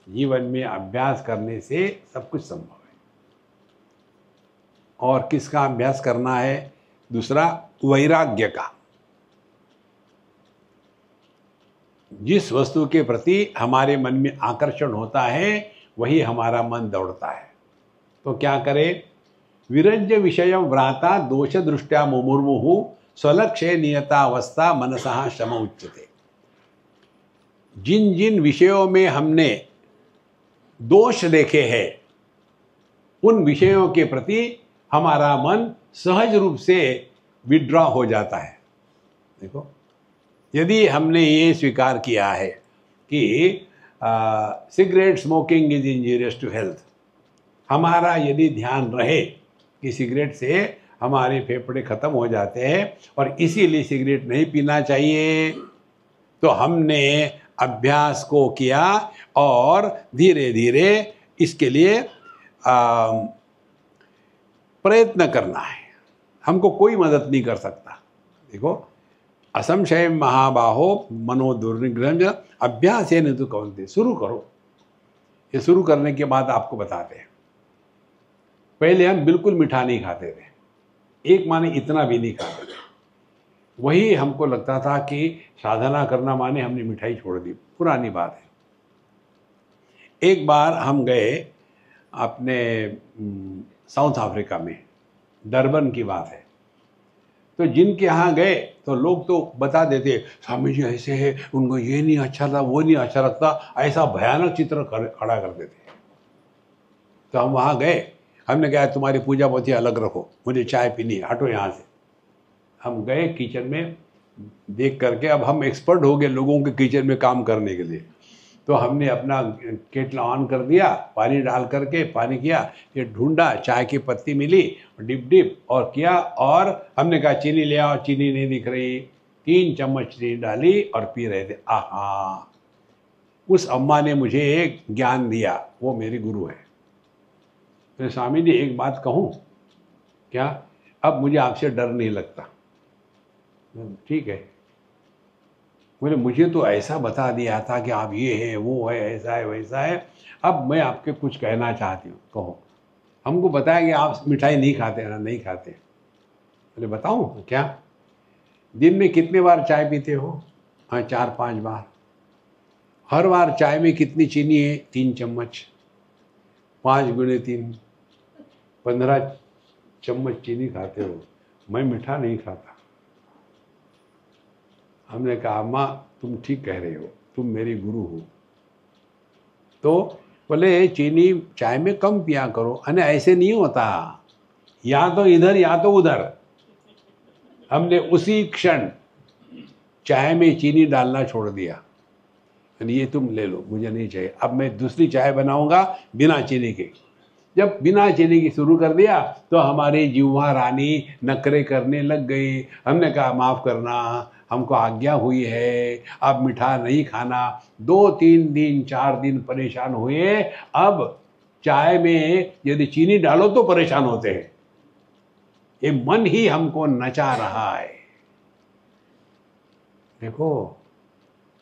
A: जीवन में अभ्यास करने से सब कुछ संभव है। और किसका अभ्यास करना है? दूसरा, वैराग्य का। जिस वस्तु के प्रति हमारे मन में आकर्षण होता है वही हमारा मन दौड़ता है। तो क्या करें? विरज्य विषय व्राता दोष दृष्टया मुमुर्मुहु स्वलक्ष्य नियतावस्था मनसः शम उच्यते। जिन जिन विषयों में हमने दोष देखे हैं, उन विषयों के प्रति हमारा मन सहज रूप से विड्रॉ हो जाता है। देखो, यदि हमने ये स्वीकार किया है कि cigarette smoking is injurious to health, हमारा यदि ध्यान रहे कि सिगरेट से हमारे फेफड़े खत्म हो जाते हैं और इसीलिए सिगरेट नहीं पीना चाहिए, तो हमने अभ्यास को किया और धीरे धीरे इसके लिए प्रयत्न करना है। हमको कोई मदद नहीं कर सकता। देखो, असंशय महाबाहो मनो दुर्निग्रह अभ्यास है, नहीं तो कौन शुरू करो। ये शुरू करने के बाद आपको बताते हैं। पहले हम बिल्कुल मीठा नहीं खाते थे, एक माने इतना भी नहीं खाते थे। वही हमको लगता था कि साधना करना माने हमने मिठाई छोड़ दी। पुरानी बात है। एक बार हम गए अपने साउथ अफ्रीका में, डरबन की बात है। तो जिनके यहाँ गए तो लोग तो बता देते, स्वामी जी ऐसे है, उनको ये नहीं अच्छा लगता, वो नहीं अच्छा लगता, ऐसा भयानक चित्र खड़ा कर देते। तो हम वहाँ गए, हमने कहा तुम्हारी पूजा बहुत ही अलग रखो, मुझे चाय पीनी है, हटो यहाँ से। हम गए किचन में देख करके, अब हम एक्सपर्ट हो गए लोगों के किचन में काम करने के लिए। तो हमने अपना केटल ऑन कर दिया, पानी डाल करके पानी किया, ये ढूंढा, चाय की पत्ती मिली, डिप डिप और किया, और हमने कहा चीनी ले आओ, चीनी नहीं दिख रही। 3 चम्मच चीनी डाली और पी रहे थे। आहा, उस अम्मा ने मुझे एक ज्ञान दिया, वो मेरी गुरु है। तो स्वामी जी एक बात कहूँ क्या? अब मुझे आपसे डर नहीं लगता। ठीक है, बोले मुझे तो ऐसा बता दिया था कि आप ये है, वो है, ऐसा है, वैसा है, अब मैं आपके कुछ कहना चाहती हूँ, कहो। हमको बताया कि आप मिठाई नहीं खाते ना? नहीं खाते। बोले बताऊँ क्या? दिन में कितने बार चाय पीते हो? हाँ, 4-5 बार। हर बार चाय में कितनी चीनी है? 3 चम्मच। 5 × 3 15 चम्मच चीनी खाते हो। मैं मीठा नहीं खाता। हमने कहा अम्मा तुम ठीक कह रहे हो, तुम मेरी गुरु हो, तो बोले चीनी चाय में कम पिया करो। अरे ऐसे नहीं होता, या तो इधर या तो उधर। हमने उसी क्षण चाय में चीनी डालना छोड़ दिया, ये तुम ले लो, मुझे नहीं चाहिए, अब मैं दूसरी चाय बनाऊंगा बिना चीनी के। जब बिना चीनी की शुरू कर दिया तो हमारी जिह्वा रानी नखरे करने लग गई। हमने कहा माफ़ करना, हमको आज्ञा हुई है, अब मीठा नहीं खाना। 2-3 दिन 4 दिन परेशान हुए। अब चाय में यदि चीनी डालो तो परेशान होते हैं। ये मन ही हमको नचा रहा है। देखो,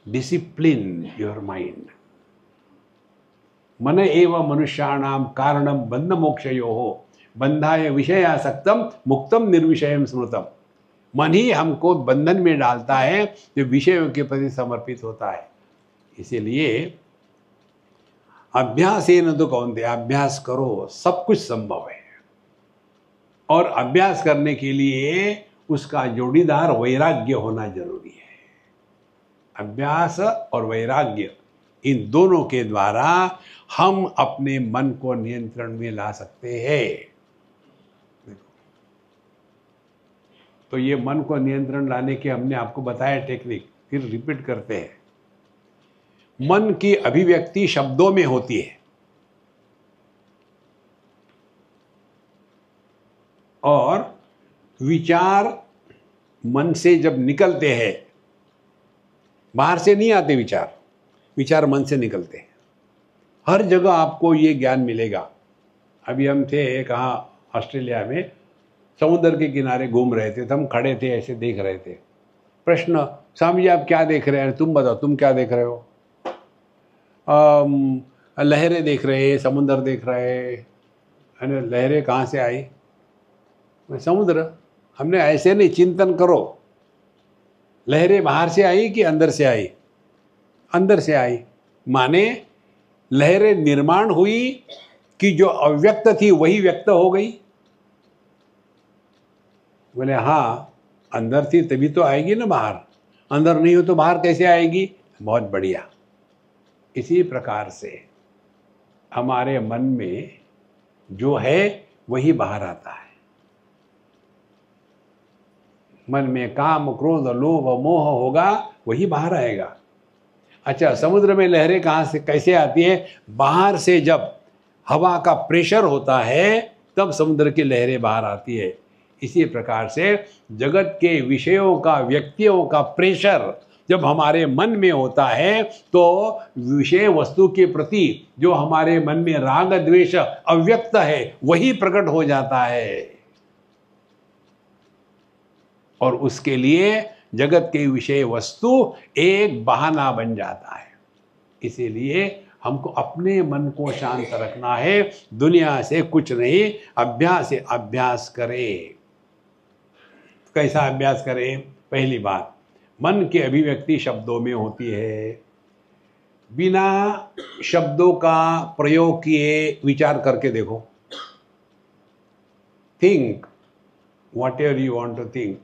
A: डिसिप्लिन योर माइंड। मन एव मनुष्याणाम कारणम बंध मोक्षयोः बंधाय विषयासक्तम मुक्तम निर्विषयम स्मृतम। मन ही हमको बंधन में डालता है जो विषयों के प्रति समर्पित होता है। इसीलिए अभ्यासेन तो कौन्तेय, अभ्यास करो, सब कुछ संभव है। और अभ्यास करने के लिए उसका जोड़ीदार वैराग्य होना जरूरी है। अभ्यास और वैराग्य, इन दोनों के द्वारा हम अपने मन को नियंत्रण में ला सकते हैं। तो ये मन को नियंत्रण लाने के हमने आपको बताया टेक्निक, फिर रिपीट करते हैं। मन की अभिव्यक्ति शब्दों में होती है, और विचार मन से जब निकलते हैं, बाहर से नहीं आते विचार, विचार मन से निकलते हैं। हर जगह आपको ये ज्ञान मिलेगा। अभी हम थे कहाँ, ऑस्ट्रेलिया में, समुद्र के किनारे घूम रहे थे, तो हम खड़े थे, ऐसे देख रहे थे। प्रश्न, स्वामी जी आप क्या देख रहे हैं? तुम बताओ, तुम क्या देख रहे हो? लहरें देख रहे, समुद्र देख रहे हैं। लहरें कहाँ से आई? समुद्र। हमने ऐसे नहीं, चिंतन करो, लहरें बाहर से आई कि अंदर से आई? अंदर से आई। माने लहरें निर्माण हुई कि जो अव्यक्त थी वही व्यक्त हो गई? बोले हाँ, अंदर थी तभी तो आएगी ना बाहर, अंदर नहीं हो तो बाहर कैसे आएगी? बहुत बढ़िया। इसी प्रकार से हमारे मन में जो है वही बाहर आता है। मन में काम क्रोध लोभ मोह होगा, वही बाहर आएगा। अच्छा, समुद्र में लहरें कहाँ से कैसे आती है? बाहर से जब हवा का प्रेशर होता है तब समुद्र की लहरें बाहर आती है। इसी प्रकार से जगत के विषयों का, व्यक्तियों का प्रेशर जब हमारे मन में होता है तो विषय वस्तु के प्रति जो हमारे मन में राग द्वेष अव्यक्त है वही प्रकट हो जाता है। और उसके लिए जगत के विषय वस्तु एक बहाना बन जाता है। इसीलिए हमको अपने मन को शांत रखना है, दुनिया से कुछ नहीं। अभ्यास से अभ्यास करें। कैसा अभ्यास करें? पहली बात, मन की अभिव्यक्ति शब्दों में होती है। बिना शब्दों का प्रयोग किए विचार करके देखो। Think whatever you want to think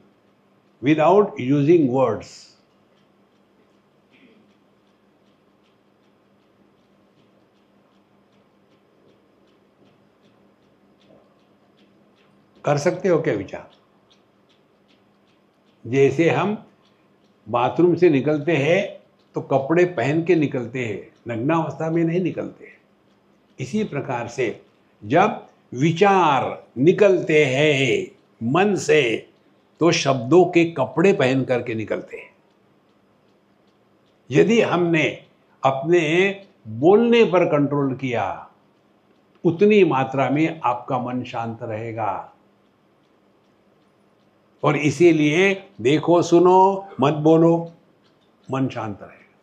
A: without using words. कर सकते हो क्या विचार? जैसे हम बाथरूम से निकलते हैं तो कपड़े पहन के निकलते हैं, नग्नावस्था में नहीं निकलते। इसी प्रकार से जब विचार निकलते हैं मन से तो शब्दों के कपड़े पहन करके निकलते हैं। यदि हमने अपने बोलने पर कंट्रोल किया उतनी मात्रा में आपका मन शांत रहेगा। और इसीलिए देखो सुनो मत बोलो, मन शांत रहेगा।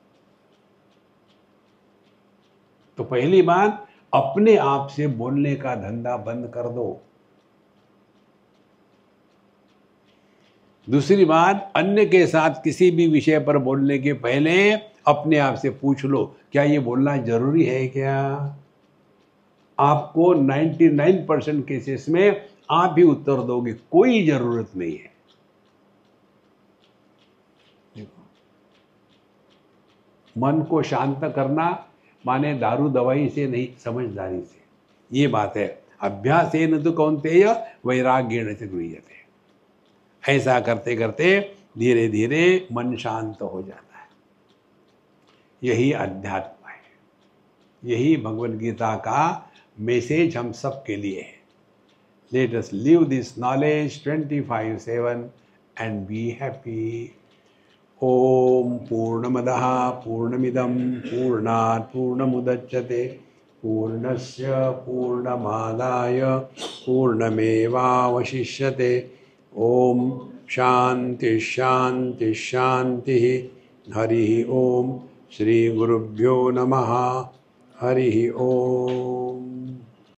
A: तो पहली बात, अपने आप से बोलने का धंधा बंद कर दो। दूसरी बात, अन्य के साथ किसी भी विषय पर बोलने के पहले अपने आप से पूछ लो, क्या ये बोलना जरूरी है क्या? आपको 99% केसेस में आप ही उत्तर दोगे, कोई जरूरत नहीं है। देखो, मन को शांत करना माने दारू दवाई से नहीं, समझदारी से। ये बात है। अभ्यासेन तु कौन्तेय वैराग्येण च गृह्यते। ऐसा करते करते धीरे धीरे मन शांत हो जाता है। यही अध्यात्म है, यही भगवद गीता का मैसेज हम सब के लिए है। Let us live this knowledge 24/7 and be happy. Om पूर्णमदः पूर्णमिदं पूर्णात् पूर्णमुदच्यते पूर्णस्य पूर्णमादाय पूर्णमेवावशिष्यते। ओम शांति शांति शांति। हरि ओम। श्री गुरुभ्यो नमः। हरि ओम।